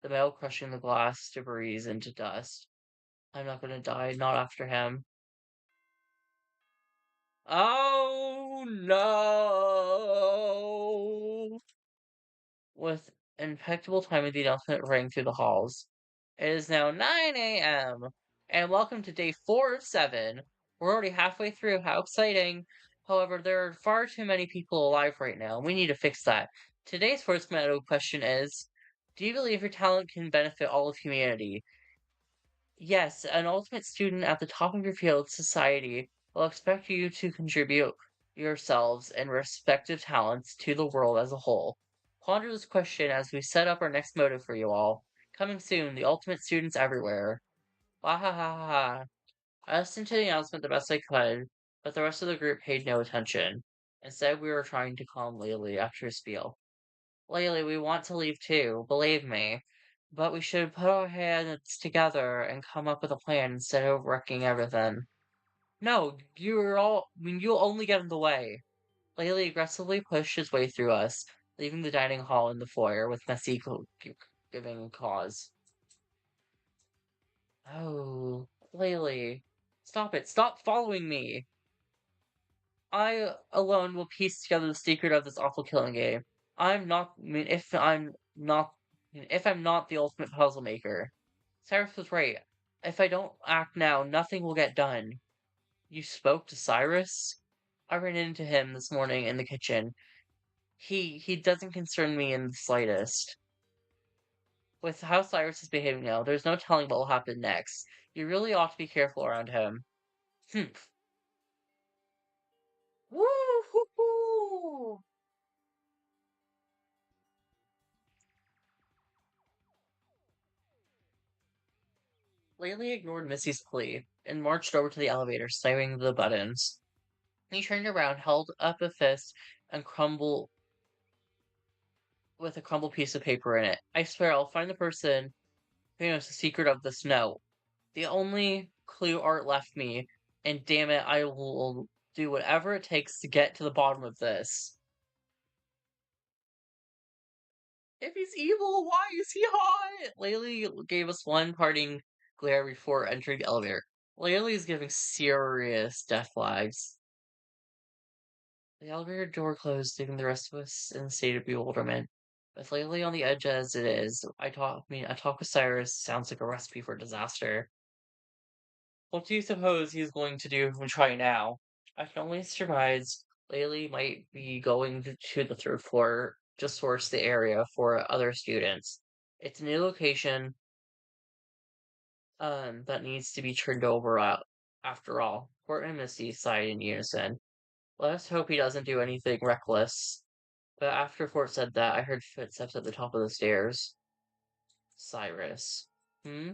the metal crushing the glass debris into dust. I'm not gonna die, not after him. Oh no! With impeccable timing, the announcement rang through the halls. It is now 9 a.m. and welcome to day 4 of 7. We're already halfway through. How exciting! However, there are far too many people alive right now. We need to fix that. Today's first meta question is, do you believe your talent can benefit all of humanity? Yes, an ultimate student at the top of your field, society, will expect you to contribute yourselves and respective talents to the world as a whole. Ponder this question as we set up our next motive for you all. Coming soon, the ultimate students everywhere. Wah ha ha ha ha. I listened to the announcement the best I could, but the rest of the group paid no attention. Instead, we were trying to calm Laylee after his spiel. Laylee, we want to leave too, believe me. But we should put our heads together and come up with a plan instead of wrecking everything. No, I mean, you'll only get in the way. Laylee aggressively pushed his way through us, leaving the dining hall in the foyer with Messi giving cause. Oh, Laylee. Stop it. Stop following me. I alone will piece together the secret of this awful killing game. I mean, if I'm not the ultimate puzzle maker. Cyrus was right. If I don't act now, nothing will get done. You spoke to Cyrus? I ran into him this morning in the kitchen. He doesn't concern me in the slightest. With how Cyrus is behaving now, there's no telling what will happen next. You really ought to be careful around him. Humph. Woo hoo hoo! Laylee ignored Missy's plea and marched over to the elevator, slamming the buttons. He turned around, held up a fist, and crumbled with a crumpled piece of paper in it. I swear I'll find the person who knows the secret of this note. The only clue Art left me, and damn it, I will do whatever it takes to get to the bottom of this. If he's evil, why is he hot? Laylee gave us one parting glare before entering the elevator. Laylee's giving serious death flags. The elevator door closed, leaving the rest of us in a state of bewilderment. With Laylee on the edge as it is, a talk with Cyrus sounds like a recipe for disaster. What do you suppose he's going to do if we try now? I can only surmise Laylee might be going to the third floor to source the area for other students. It's a new location, that needs to be turned over out after all. Court and Misty sighed in unison. Let us hope he doesn't do anything reckless. But after Fort said that, I heard footsteps at the top of the stairs. Cyrus. Hmm?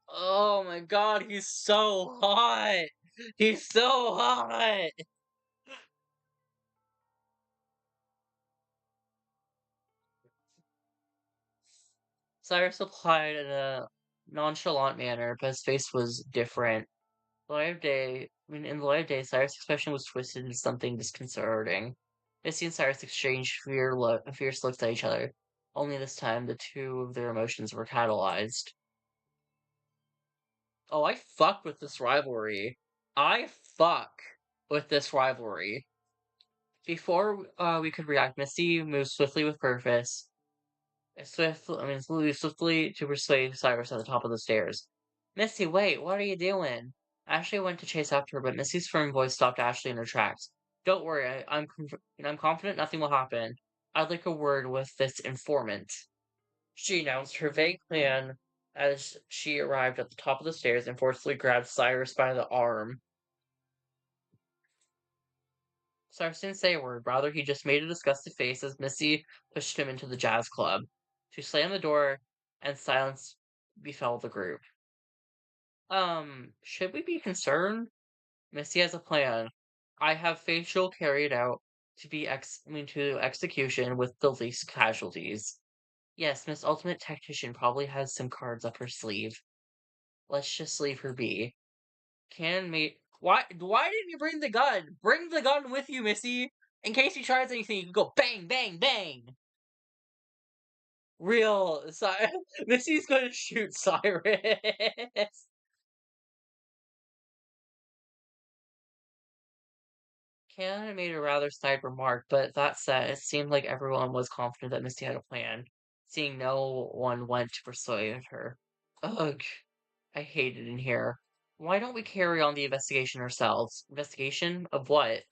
Oh my god, he's so hot! He's so hot! Cyrus replied in a nonchalant manner, but his face was different. In the light of day, Cyrus' expression was twisted into something disconcerting. Misty and Cyrus exchanged fierce looks at each other. Only this time, the two of their emotions were catalyzed. Oh, I fuck with this rivalry. I fuck with this rivalry. Before we could react, Misty moved swiftly with purpose. Moved swiftly to persuade Cyrus at the top of the stairs. Misty, wait, what are you doing? Ashley went to chase after her, but Misty's firm voice stopped Ashley in her tracks. Don't worry, I'm confident nothing will happen. I'd like a word with this informant. She announced her vague plan as she arrived at the top of the stairs and forcefully grabbed Cyrus by the arm. Cyrus didn't say a word, rather he just made a disgusted face as Missy pushed him into the jazz club. She slammed the door, and silence befell the group. Should we be concerned? Missy has a plan. I have facial carried out to execution with the least casualties. Yes, Miss Ultimate Tactician probably has some cards up her sleeve. Let's just leave her be. Why didn't you bring the gun? Bring the gun with you, Missy! In case he tries anything, you can go bang, bang, bang! Missy's gonna shoot Cyrus! Cannon made a rather snide remark, but that said, it seemed like everyone was confident that Misty had a plan, seeing no one went to persuade her. Ugh, I hate it in here. Why don't we carry on the investigation ourselves? Investigation of what?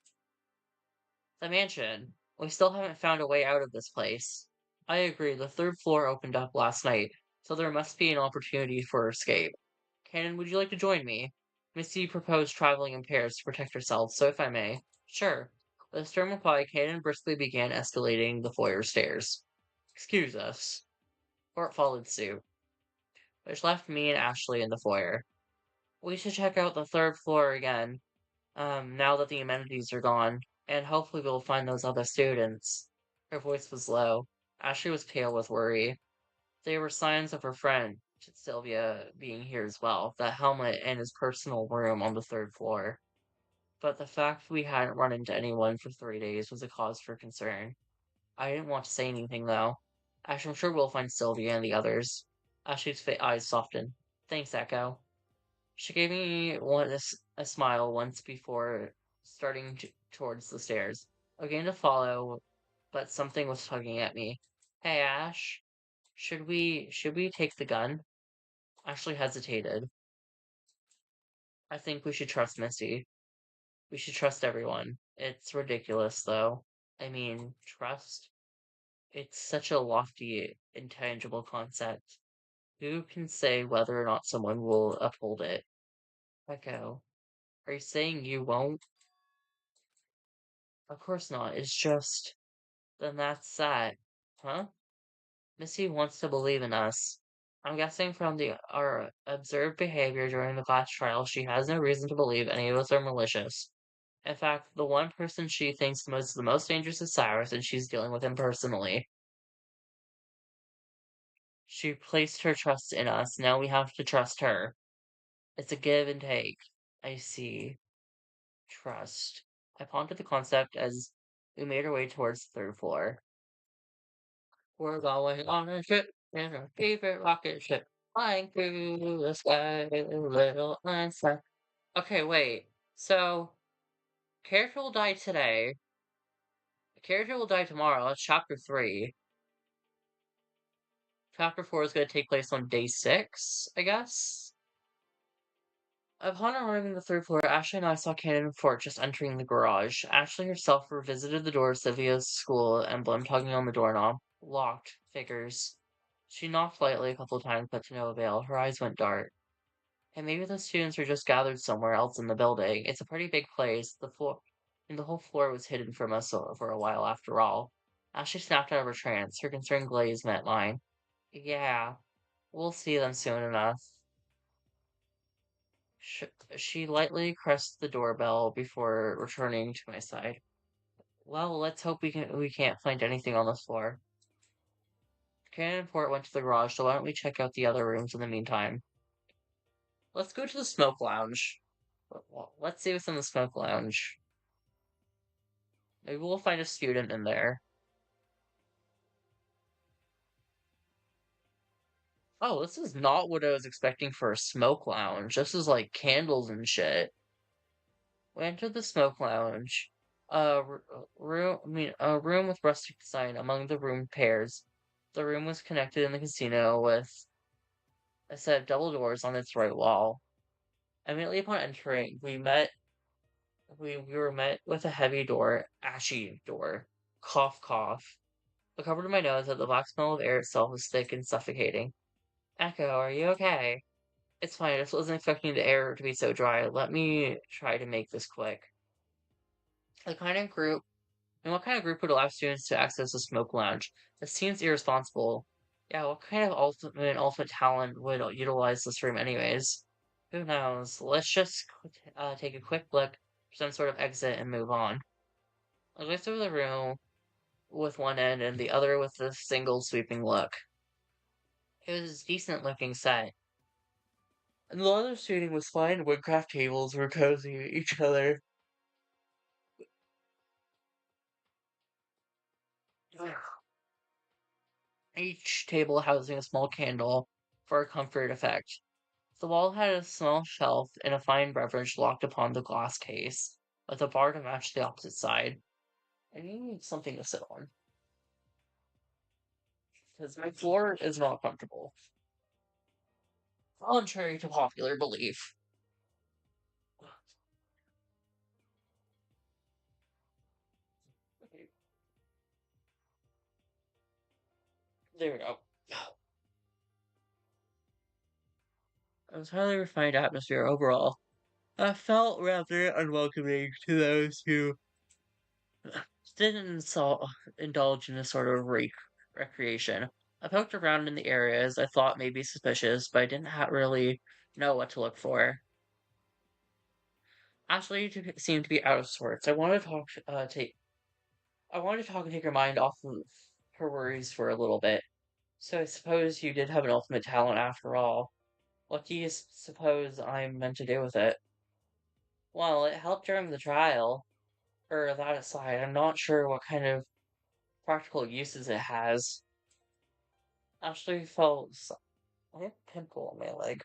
The mansion. We still haven't found a way out of this place. I agree, the third floor opened up last night, so there must be an opportunity for escape. Cannon, would you like to join me? Missy proposed traveling in pairs to protect herself, so if I may. Sure. With a stern reply, Cannon briskly began escalating the foyer stairs. Excuse us. Bart followed suit, which left me and Ashley in the foyer. We should check out the third floor again, now that the amenities are gone, and hopefully we'll find those other students. Her voice was low. Ashley was pale with worry. They were signs of her friend, Sylvia, being here as well, that helmet and his personal room on the third floor. But the fact we hadn't run into anyone for 3 days was a cause for concern. I didn't want to say anything, though. Actually, I'm sure we'll find Sylvia and the others. Ashley's eyes softened. Thanks, Echo. She gave me a smile once before starting towards the stairs. I began to follow, but something was tugging at me. Hey, Ash, should we take the gun? Ashley hesitated. I think we should trust Missy. We should trust everyone. It's ridiculous, though. I mean, trust? It's such a lofty, intangible concept. Who can say whether or not someone will uphold it? Echo, are you saying you won't? Of course not. It's just, then that's that. Huh? Missy wants to believe in us. I'm guessing from our observed behavior during the class trial, she has no reason to believe any of us are malicious. In fact, the one person she thinks the most dangerous is Cyrus, and she's dealing with him personally. She placed her trust in us. Now we have to trust her. It's a give and take. I see. Trust. I pondered the concept as we made our way towards the third floor. We're going on a trip in our favorite rocket ship, flying through the sky, little Einstein. Okay, wait. So, character will die today. Character will die tomorrow. That's chapter 3. Chapter 4 is going to take place on day 6, I guess? Upon arriving at the third floor, Ashley and I saw Cannon and Fort just entering the garage. Ashley herself revisited the door of Sylvia's school emblem, tugging on the doorknob. Locked. Figures. She knocked lightly a couple of times, but to no avail. Her eyes went dark. And maybe the students were just gathered somewhere else in the building. It's a pretty big place. The whole floor was hidden from us for a while after all. Ashley snapped out of her trance. Her concerned glaze met mine. Yeah, we'll see them soon enough. Sh she lightly pressed the doorbell before returning to my side. Well, let's hope we can't find anything on this floor. Cannon and Port went to the garage, so why don't we check out the other rooms in the meantime? Let's go to the smoke lounge. Let's see what's in the smoke lounge. Maybe we'll find a student in there. Oh, this is not what I was expecting for a smoke lounge. This is like candles and shit. We entered the smoke lounge. A room with rustic design among the room pairs. The room was connected in the casino with a set of double doors on its right wall. Immediately upon entering, we were met with a heavy door, ashy door. Cough, cough. I covered my nose that the black smell of air itself was thick and suffocating. Echo, are you okay? It's fine, I just wasn't expecting the air to be so dry. Let me try to make this quick. The kind of group And what kind of group would allow students to access a smoke lounge? It seems irresponsible. Yeah, what kind of ultimate talent would utilize this room anyways? Who knows? Let's just take a quick look for some sort of exit and move on. I looked through the room with one end and the other with a single sweeping look. It was a decent looking set. And the other seating was fine. Woodcraft tables were cozy to each other. Each table housing a small candle for a comfort effect. The wall had a small shelf and a fine beverage locked upon the glass case, with a bar to match the opposite side. I need something to sit on, because my floor is not comfortable, contrary to popular belief. Okay. There we go. It was a highly refined atmosphere overall. I felt rather unwelcoming to those who didn't indulge in a sort of recreation. I poked around in the areas I thought may be suspicious, but I didn't really know what to look for. Ashley seemed to be out of sorts. I wanted to talk and take her mind off of her worries for a little bit. So I suppose you did have an ultimate talent after all. What do you suppose I'm meant to do with it? Well, it helped during the trial. Or that aside, I'm not sure what kind of practical uses it has. Ashley I have a pimple on my leg.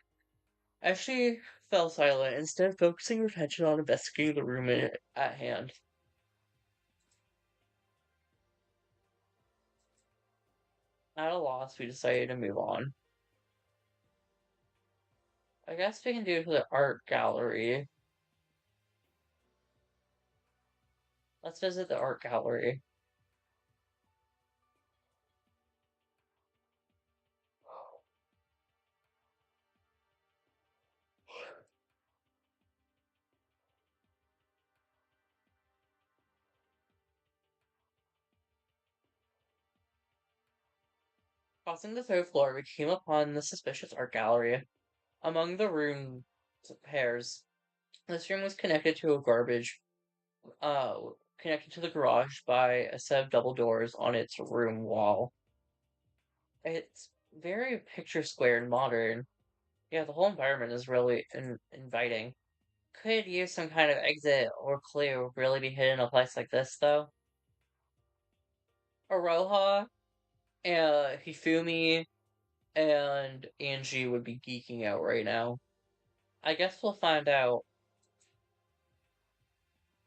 Ashley fell silent, instead focusing her attention on investigating the room at hand. At a loss, we decided to move on. I guess we can do it to the art gallery. Let's visit the art gallery. Crossing the third floor, we came upon the suspicious art gallery. Among the room pairs, this room was connected to the garage by a set of double doors on its room wall. It's very picture square and modern. Yeah, the whole environment is really inviting. Could use some kind of exit or clue really be hidden in a place like this, though? Aroha, Hifumi, and Angie would be geeking out right now. I guess we'll find out.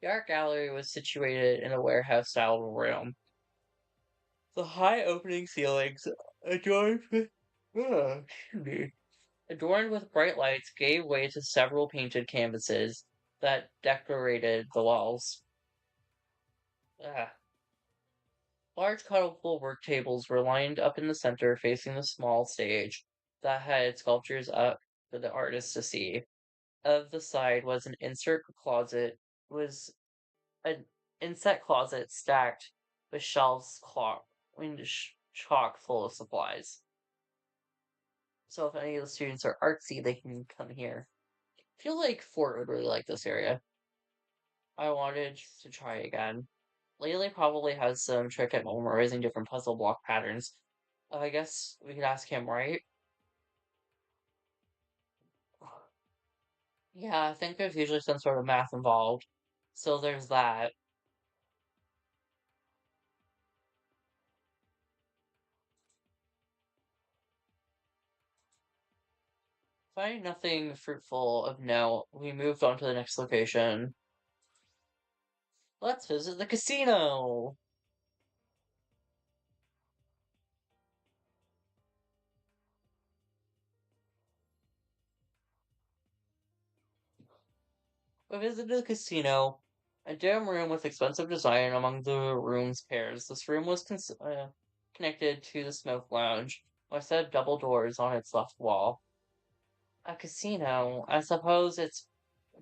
The art gallery was situated in a warehouse-style room. The high opening ceilings, adorned with, excuse me, adorned with bright lights, gave way to several painted canvases that decorated the walls. Ah. Large, colorful work tables were lined up in the center, facing the small stage that had sculptures up for the artists to see. Of the side was an inset closet stacked with shelves chock full of supplies. So if any of the students are artsy, they can come here. I feel like Fort would really like this area. I wanted to try again. Laylee probably has some trick at memorizing different puzzle block patterns. I guess we could ask him, right? Yeah, I think there's usually some sort of math involved. So there's that. Finding nothing fruitful of note, we moved on to the next location. Let's visit the casino! We visited the casino, a dim room with expensive design among the room's pairs. This room was connected to the smoke lounge, with a set of double doors on its left wall. A casino. I suppose it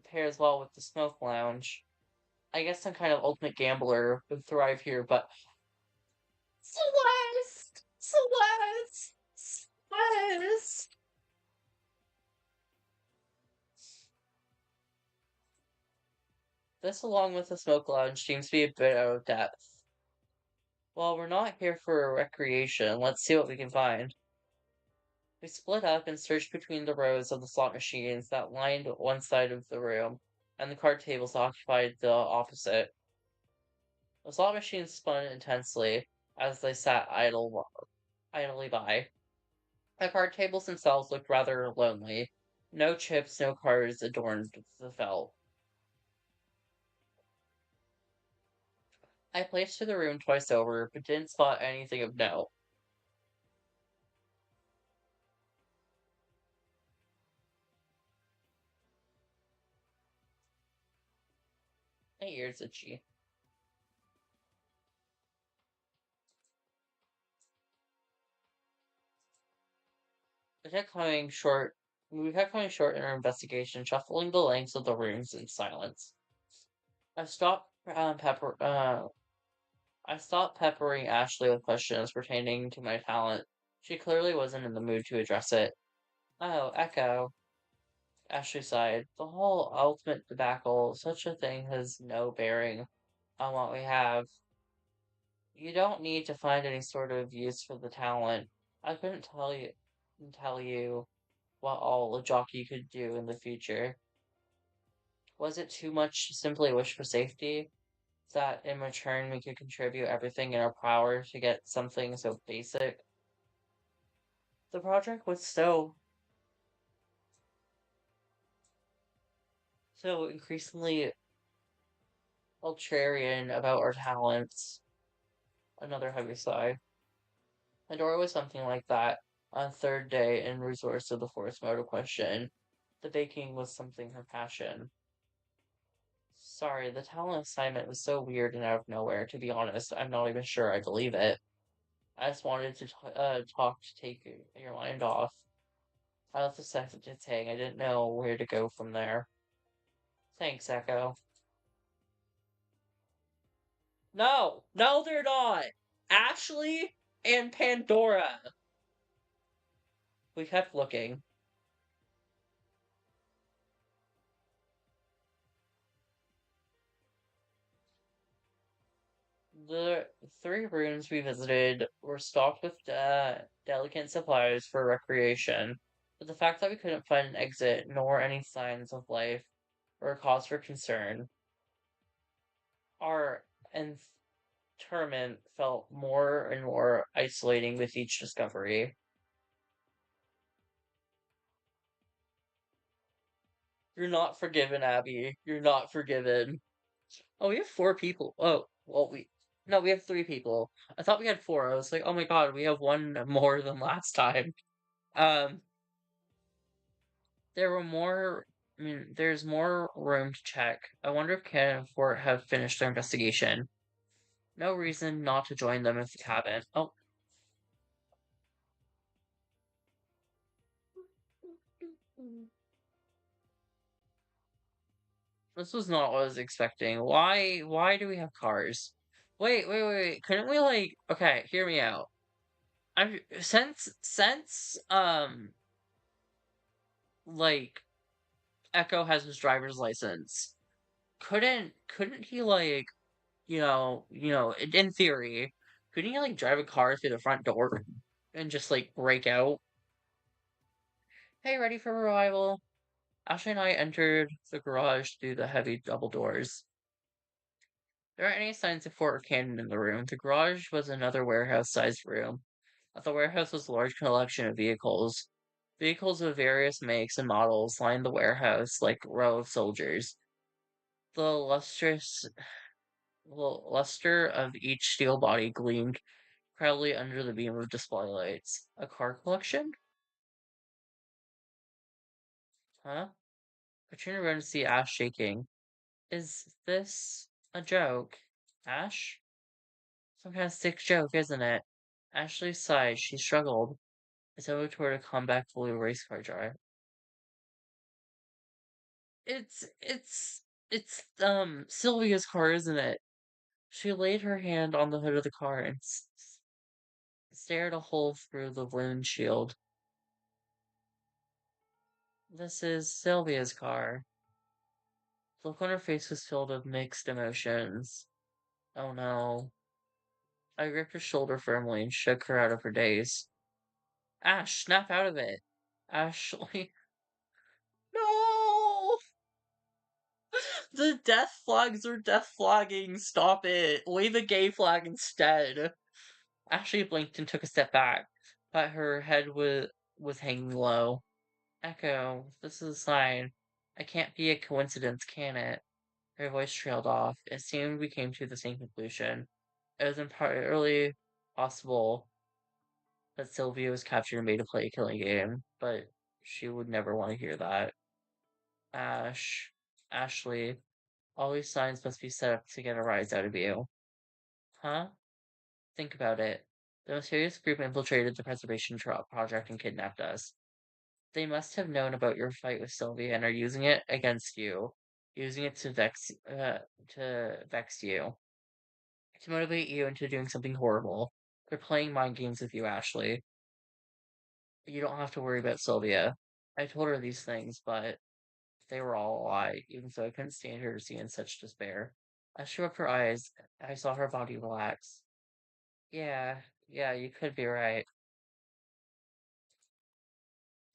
pairs well with the smoke lounge. I guess some kind of ultimate gambler would thrive here, but Celeste! Celeste! Celeste! This, along with the smoke lounge, seems to be a bit out of depth. Well, we're not here for recreation. Let's see what we can find. We split up and searched between the rows of the slot machines that lined one side of the room, and the card tables occupied the opposite. The slot machines spun intensely as they sat idly by. The card tables themselves looked rather lonely. No chips, no cards adorned the felt. I placed through the room twice over, but didn't spot anything of note. My ears itchy. We kept coming short. We kept coming short in our investigation, shuffling the lengths of the rooms in silence. I stopped I stopped peppering Ashley with questions pertaining to my talent. She clearly wasn't in the mood to address it. Oh, Echo. Ashley sighed. The whole ultimate debacle, such a thing has no bearing on what we have. You don't need to find any sort of use for the talent. I couldn't tell you what all a jockey could do in the future. Was it too much to simply wish for safety? That in return we could contribute everything in our power to get something so basic? The project was so increasingly ultrarian about our talents. Another heavy sigh. Adora was something like that. On third day in resource of the forest motor question, the baking was something her passion. Sorry, the talent assignment was so weird and out of nowhere. To be honest, I'm not even sure I believe it. I just wanted to talk to take your mind off. I left the sentence hang. I didn't know where to go from there. Thanks, Echo. No, no, they're not. Ashley and Pandora. We kept looking. The three rooms we visited were stocked with delicate supplies for recreation, but the fact that we couldn't find an exit nor any signs of life were a cause for concern. Our interment felt more and more isolating with each discovery. You're not forgiven, Abby. You're not forgiven. Oh, we have four people. Oh, well, no, we have three people. I thought we had four. I was like, oh my god, we have one more than last time. Um, there were more. I mean, there's more room to check. I wonder if Ken and Fort have finished their investigation. No reason not to join them if they haven't. Oh, this was not what I was expecting. Why do we have cars? Wait. Couldn't we like okay, hear me out. I since like Echo has his driver's license. Couldn't he like, in theory, couldn't he like drive a car through the front door and just like break out? Hey, ready for arrival? Ashley and I entered the garage through the heavy double doors. There aren't any signs of Fort or Cannon in the room. The garage was another warehouse-sized room. At the warehouse was a large collection of vehicles. Vehicles of various makes and models lined the warehouse like a row of soldiers. The luster of each steel body gleamed proudly under the beam of display lights. A car collection? Huh? I turned around to see Ash shaking. Is this a joke? Ash? Some kind of sick joke, isn't it? Ashley sighed. She struggled as though toward a comeback blue race car drive. It's it's it's Sylvia's car, isn't it? She laid her hand on the hood of the car and stared a hole through the windshield. This is Sylvia's car. The look on her face was filled with mixed emotions. Oh no. I gripped her shoulder firmly and shook her out of her daze. Ash, snap out of it. Ashley. No! The death flags are death flagging. Stop it. Wave a gay flag instead. Ashley blinked and took a step back, but her head was hanging low. Echo, this is a sign. It can't be a coincidence, can it? Her voice trailed off. It seemed we came to the same conclusion. It was entirely possible that Sylvia was captured and made to play a killing game, but she would never want to hear that. Ash, Ashley, all these signs must be set up to get a rise out of you. Huh? Think about it. The mysterious group infiltrated the preservation project and kidnapped us. They must have known about your fight with Sylvia and are using it against you, using it to vex you, to motivate you into doing something horrible. They're playing mind games with you, Ashley. You don't have to worry about Sylvia. I told her these things, but they were all a lie, even so I couldn't stand her to see in such despair. As she rubbed her eyes, I saw her body relax. Yeah, yeah, you could be right.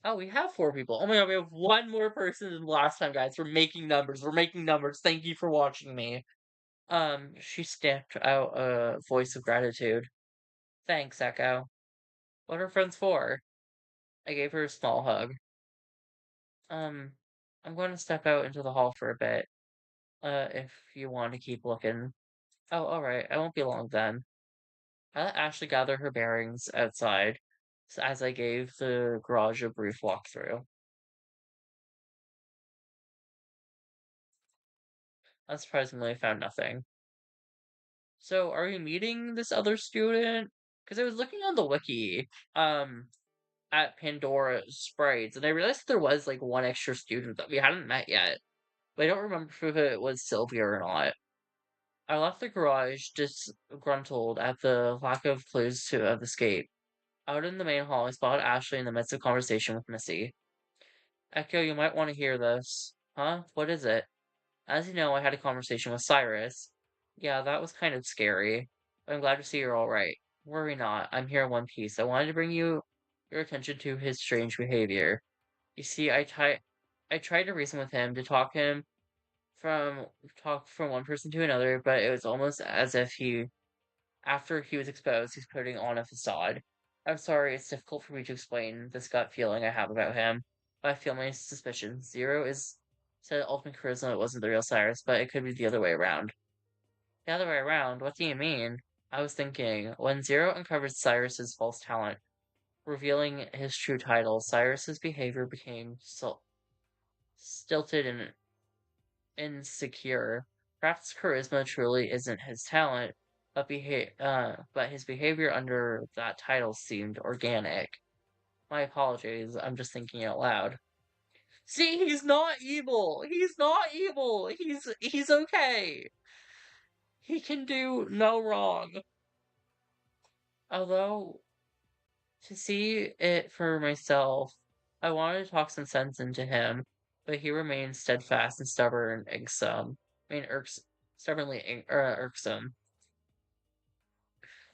Oh, we have four people. Oh my god, we have one more person than last time, guys. We're making numbers. We're making numbers. Thank you for watching me. She stamped out a voice of gratitude. Thanks, Echo. What are friends for? I gave her a small hug. Um, I'm going to step out into the hall for a bit. If you want to keep looking. Oh, alright. I won't be long then. I let Ashley gather her bearings outside as I gave the garage a brief walkthrough. Unsurprisingly, I found nothing. So, are you meeting this other student? Because I was looking on the wiki, at Pandora Sprites, and I realized there was like one extra student that we hadn't met yet, but I don't remember if it was Sylvia or not. I left the garage disgruntled at the lack of clues to of escape. Out in the main hall, I spotted Ashley in the midst of conversation with Missy. Echo, you might want to hear this. Huh? What is it? As you know, I had a conversation with Cyrus. Yeah, that was kind of scary. I'm glad to see you're alright. Worry not, I'm here in one piece. I wanted to bring your attention to his strange behavior. You see, I tried to reason with him, to from talk from one person to another, but it was almost as if after he was exposed, he's putting on a facade. I'm sorry, it's difficult for me to explain this gut feeling I have about him, but I feel my suspicions. Zero is said ultimate charisma it wasn't the real Cyrus, but it could be the other way around. The other way around? What do you mean? I was thinking, when Zero uncovered Cyrus's false talent, revealing his true title, Cyrus's behavior became stilted and insecure. Perhaps charisma truly isn't his talent, but his behavior under that title seemed organic. My apologies, I'm just thinking out loud. See, he's not evil. He's not evil. He's okay. He can do no wrong. Although to see it for myself, I wanted to talk some sense into him, but he remained steadfast and stubborn, irksome. I mean, stubbornly irksome.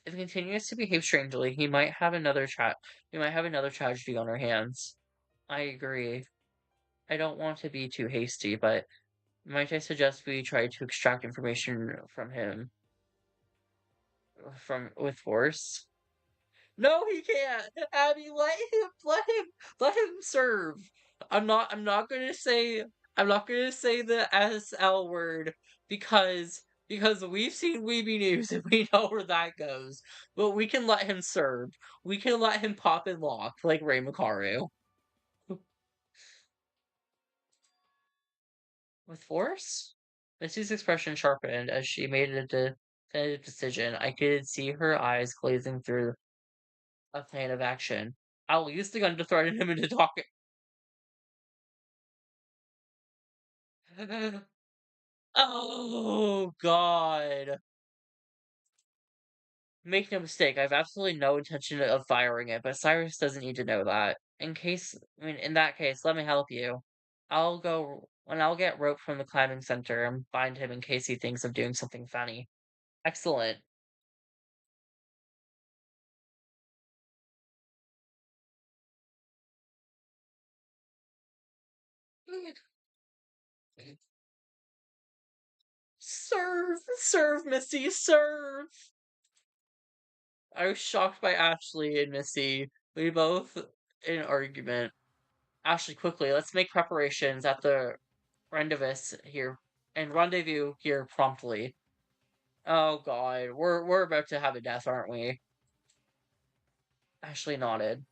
If he continues to behave strangely, we might have another tragedy on our hands. I agree. I don't want to be too hasty, but might I suggest we try to extract information from him from with force? No, he can't. Abby, let him serve. I'm not gonna say, I'm not gonna say the SL word because we've seen Weeby News and we know where that goes. But we can let him serve. We can let him pop and lock like Ray Makaru. With force? Missy's expression sharpened as she made a definitive decision. I could see her eyes glazing through a plan of action. I'll use the gun to threaten him into talking. Oh God. Make no mistake, I have absolutely no intention of firing it, but Cyrus doesn't need to know that. In that case, let me help you. I'll get rope from the climbing center and bind him in case he thinks of doing something funny. Excellent. Serve! Serve, Missy, serve! I was shocked by Ashley and Missy. We both in an argument. Ashley, quickly, let's make preparations at the rendezvous here promptly. Oh God, we're about to have a death, aren't we? Ashley nodded.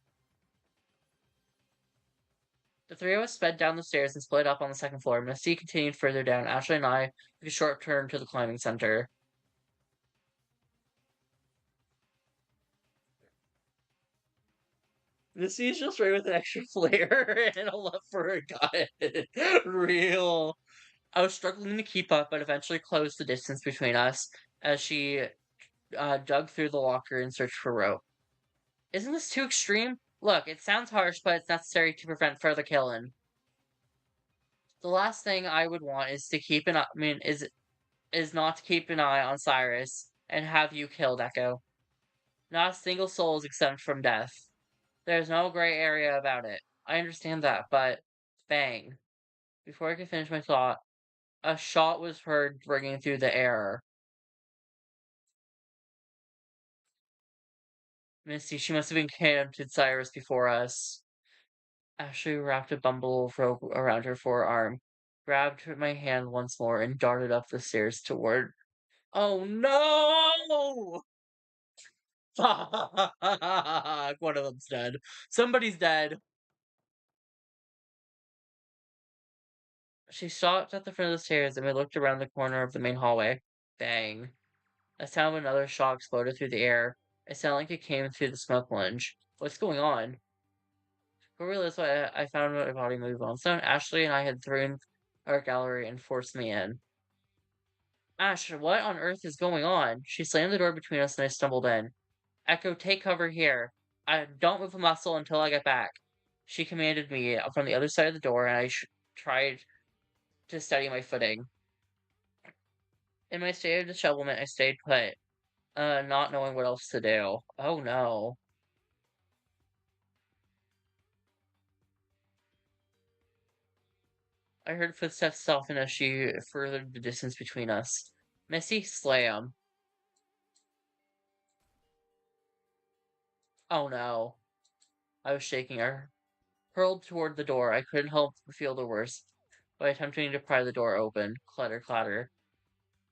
The three of us sped down the stairs and split up on the second floor. Misty continued further down. Ashley and I took a short turn to the climbing center. Missy's just right with an extra flair and a love for a gun. Real. I was struggling to keep up, but eventually closed the distance between us as she dug through the locker and searched for rope. Isn't this too extreme? Look, it sounds harsh, but it's necessary to prevent further killing. The last thing I would want is to keep an eye, I mean, is not to keep an eye on Cyrus and have you killed, Echo. Not a single soul is exempt from death. There's no gray area about it. I understand that, but bang. Before I could finish my thought, a shot was heard ringing through the air. Misty, she must have encountered Cyrus before us. Ashley wrapped a bundle of rope around her forearm, grabbed my hand once more, and darted up the stairs toward. Oh no! Fuck! One of them's dead. Somebody's dead. She stopped at the front of the stairs and we looked around the corner of the main hallway. Bang. A sound of another shot exploded through the air. It sounded like it came through the smoke lunge. What's going on? Before we realized what I found my body move on. Soon Ashley and I had thrown our gallery and forced me in. Ash, what on earth is going on? She slammed the door between us and I stumbled in. Echo, take cover here. I don't move a muscle until I get back. She commanded me from the other side of the door, and I tried to steady my footing. In my state of dishevelment, I stayed put, not knowing what else to do. Oh no. I heard footsteps soften as she furthered the distance between us. Missy, slam. Oh no. I was shaking. I hurled toward the door. I couldn't help but feel the worst by attempting to pry the door open. Clatter, clatter.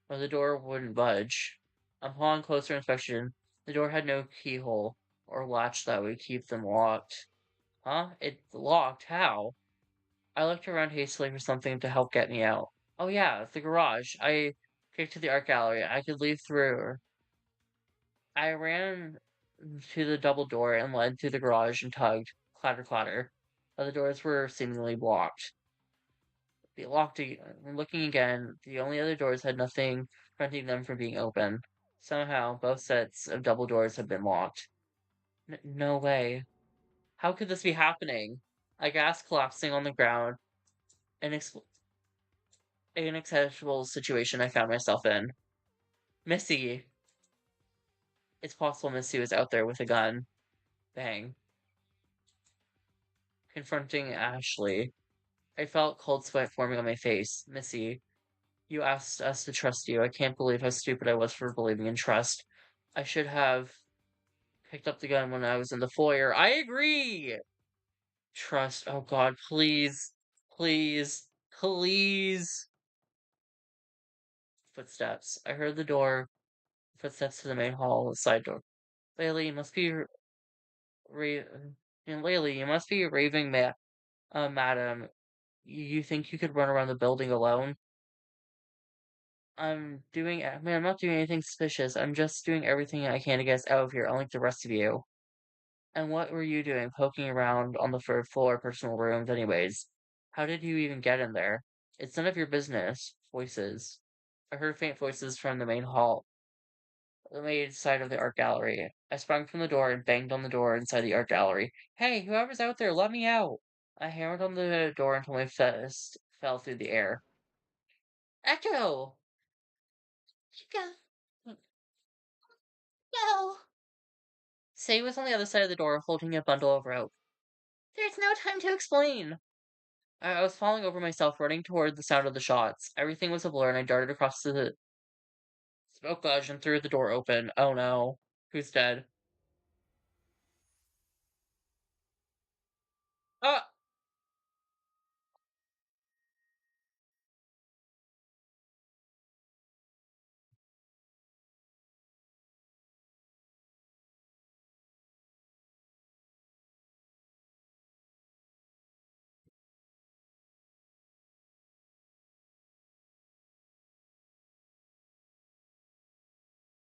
But the door wouldn't budge. Upon closer inspection, the door had no keyhole or latch that would keep them locked. Huh? It's locked? How? I looked around hastily for something to help get me out. Oh yeah, the garage. I kicked to the art gallery. I could leave through. I ran to the double door and led through the garage and tugged. Clatter, clatter. But the doors were seemingly blocked. They locked again. Looking again, the only other doors had nothing preventing them from being open. Somehow, both sets of double doors had been locked. No way. How could this be happening? I gasped, collapsing on the ground. An inaccessible situation I found myself in. Missy. It's possible Missy was out there with a gun. Bang. Confronting Ashley. I felt cold sweat forming on my face. Missy, you asked us to trust you. I can't believe how stupid I was for believing in trust. I should have picked up the gun when I was in the foyer. I agree! Trust. Oh god, please. Please. Please. Footsteps. I heard the door. Footsteps to the main hall, the side door. Laylee, you must be ra- Laylee, you must be raving, madam. You think you could run around the building alone? I'm not doing anything suspicious. I'm just doing everything I can to get us out of here, unlike the rest of you. And what were you doing, poking around on the third floor personal rooms anyways? How did you even get in there? It's none of your business. Voices. I heard faint voices from the main hall, the main side of the art gallery. I sprung from the door and banged on the door inside the art gallery. Hey, whoever's out there, let me out! I hammered on the door until my fist fell through the air. Echo! Echo! No! Say was on the other side of the door, holding a bundle of rope. There's no time to explain! I was falling over myself, running toward the sound of the shots. Everything was a blur, and I darted across the smoke gauge and threw the door open. Oh no. Who's dead? Ah!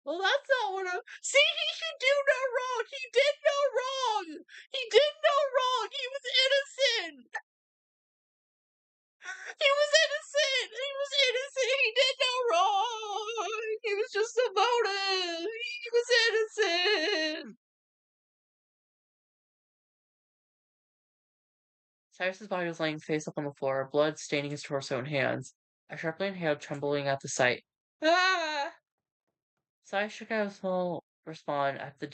Well, that's not what I. See, he could do no wrong. He did no wrong. He did no wrong. He was innocent. He was innocent. He was innocent. He did no wrong. He was just a motive. He was innocent. Cyrus's body was lying face up on the floor, blood staining his torso and hands. I sharply inhaled, trembling at the sight. Ah! Cyrus shook out a small respawn at the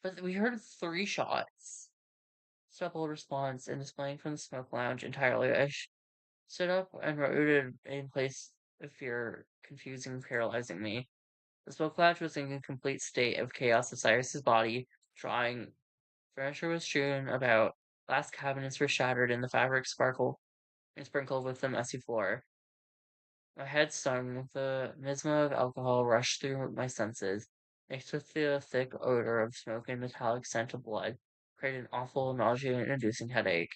but we heard 3 shots. Double response and displaying from the smoke lounge entirely. I stood up and rooted in place of fear, confusing and paralyzing me. The smoke lounge was in a complete state of chaos. Cyrus's body, drying, furniture was strewn about, glass cabinets were shattered, and the fabric sparkled and sprinkled with the messy floor. My head stung, the miasma of alcohol rushed through my senses, mixed with the thick odor of smoke and metallic scent of blood, created an awful, nausea-inducing headache.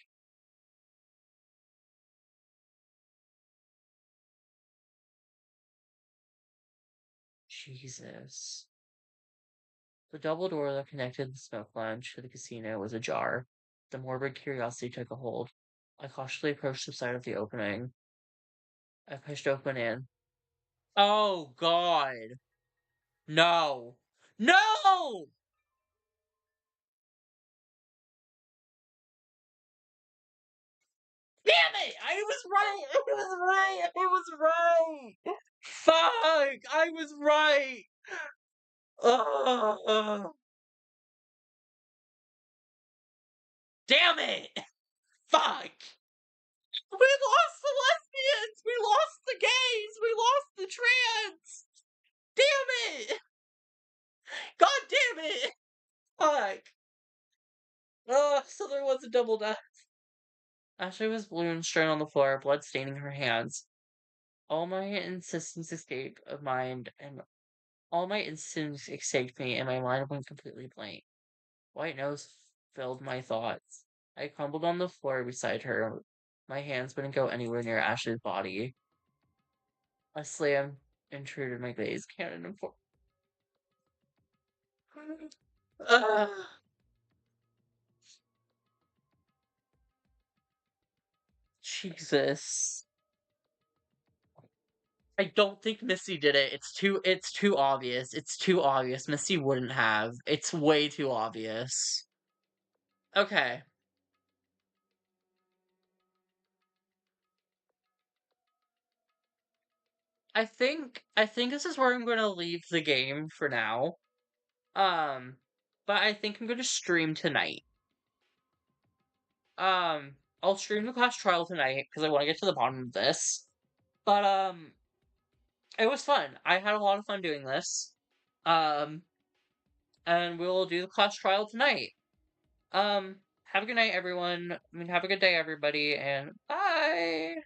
Jesus. The double door that connected the smoke lounge to the casino was ajar. The morbid curiosity took a hold. I cautiously approached the side of the opening. I pushed open in. Oh, God. No. No! Damn it! I was right! I was right! I was right! Fuck! I was right! Ugh. Damn it! Fuck! We lost the lesbians! We lost the gays! We lost the trans! Damn it! God damn it! Fuck! So there was a double death. Ashley was blue and strewn on the floor, blood staining her hands. All my insistence escaped of mind, and all my instincts escaped me, and my mind went completely blank. White nose filled my thoughts. I crumbled on the floor beside her. My hands wouldn't go anywhere near Ashley's body. A slam intruded my gaze. Cannon and for. Ugh. Jesus. I don't think Missy did it. It's too obvious. It's too obvious. Missy wouldn't have. It's way too obvious. Okay. I think this is where I'm gonna leave the game for now. Um, but I think I'm gonna stream tonight. I'll stream the class trial tonight because I want to get to the bottom of this. But it was fun. I had a lot of fun doing this. Um, and we'll do the class trial tonight. Have a good night, everyone. I mean, have a good day, everybody, and bye.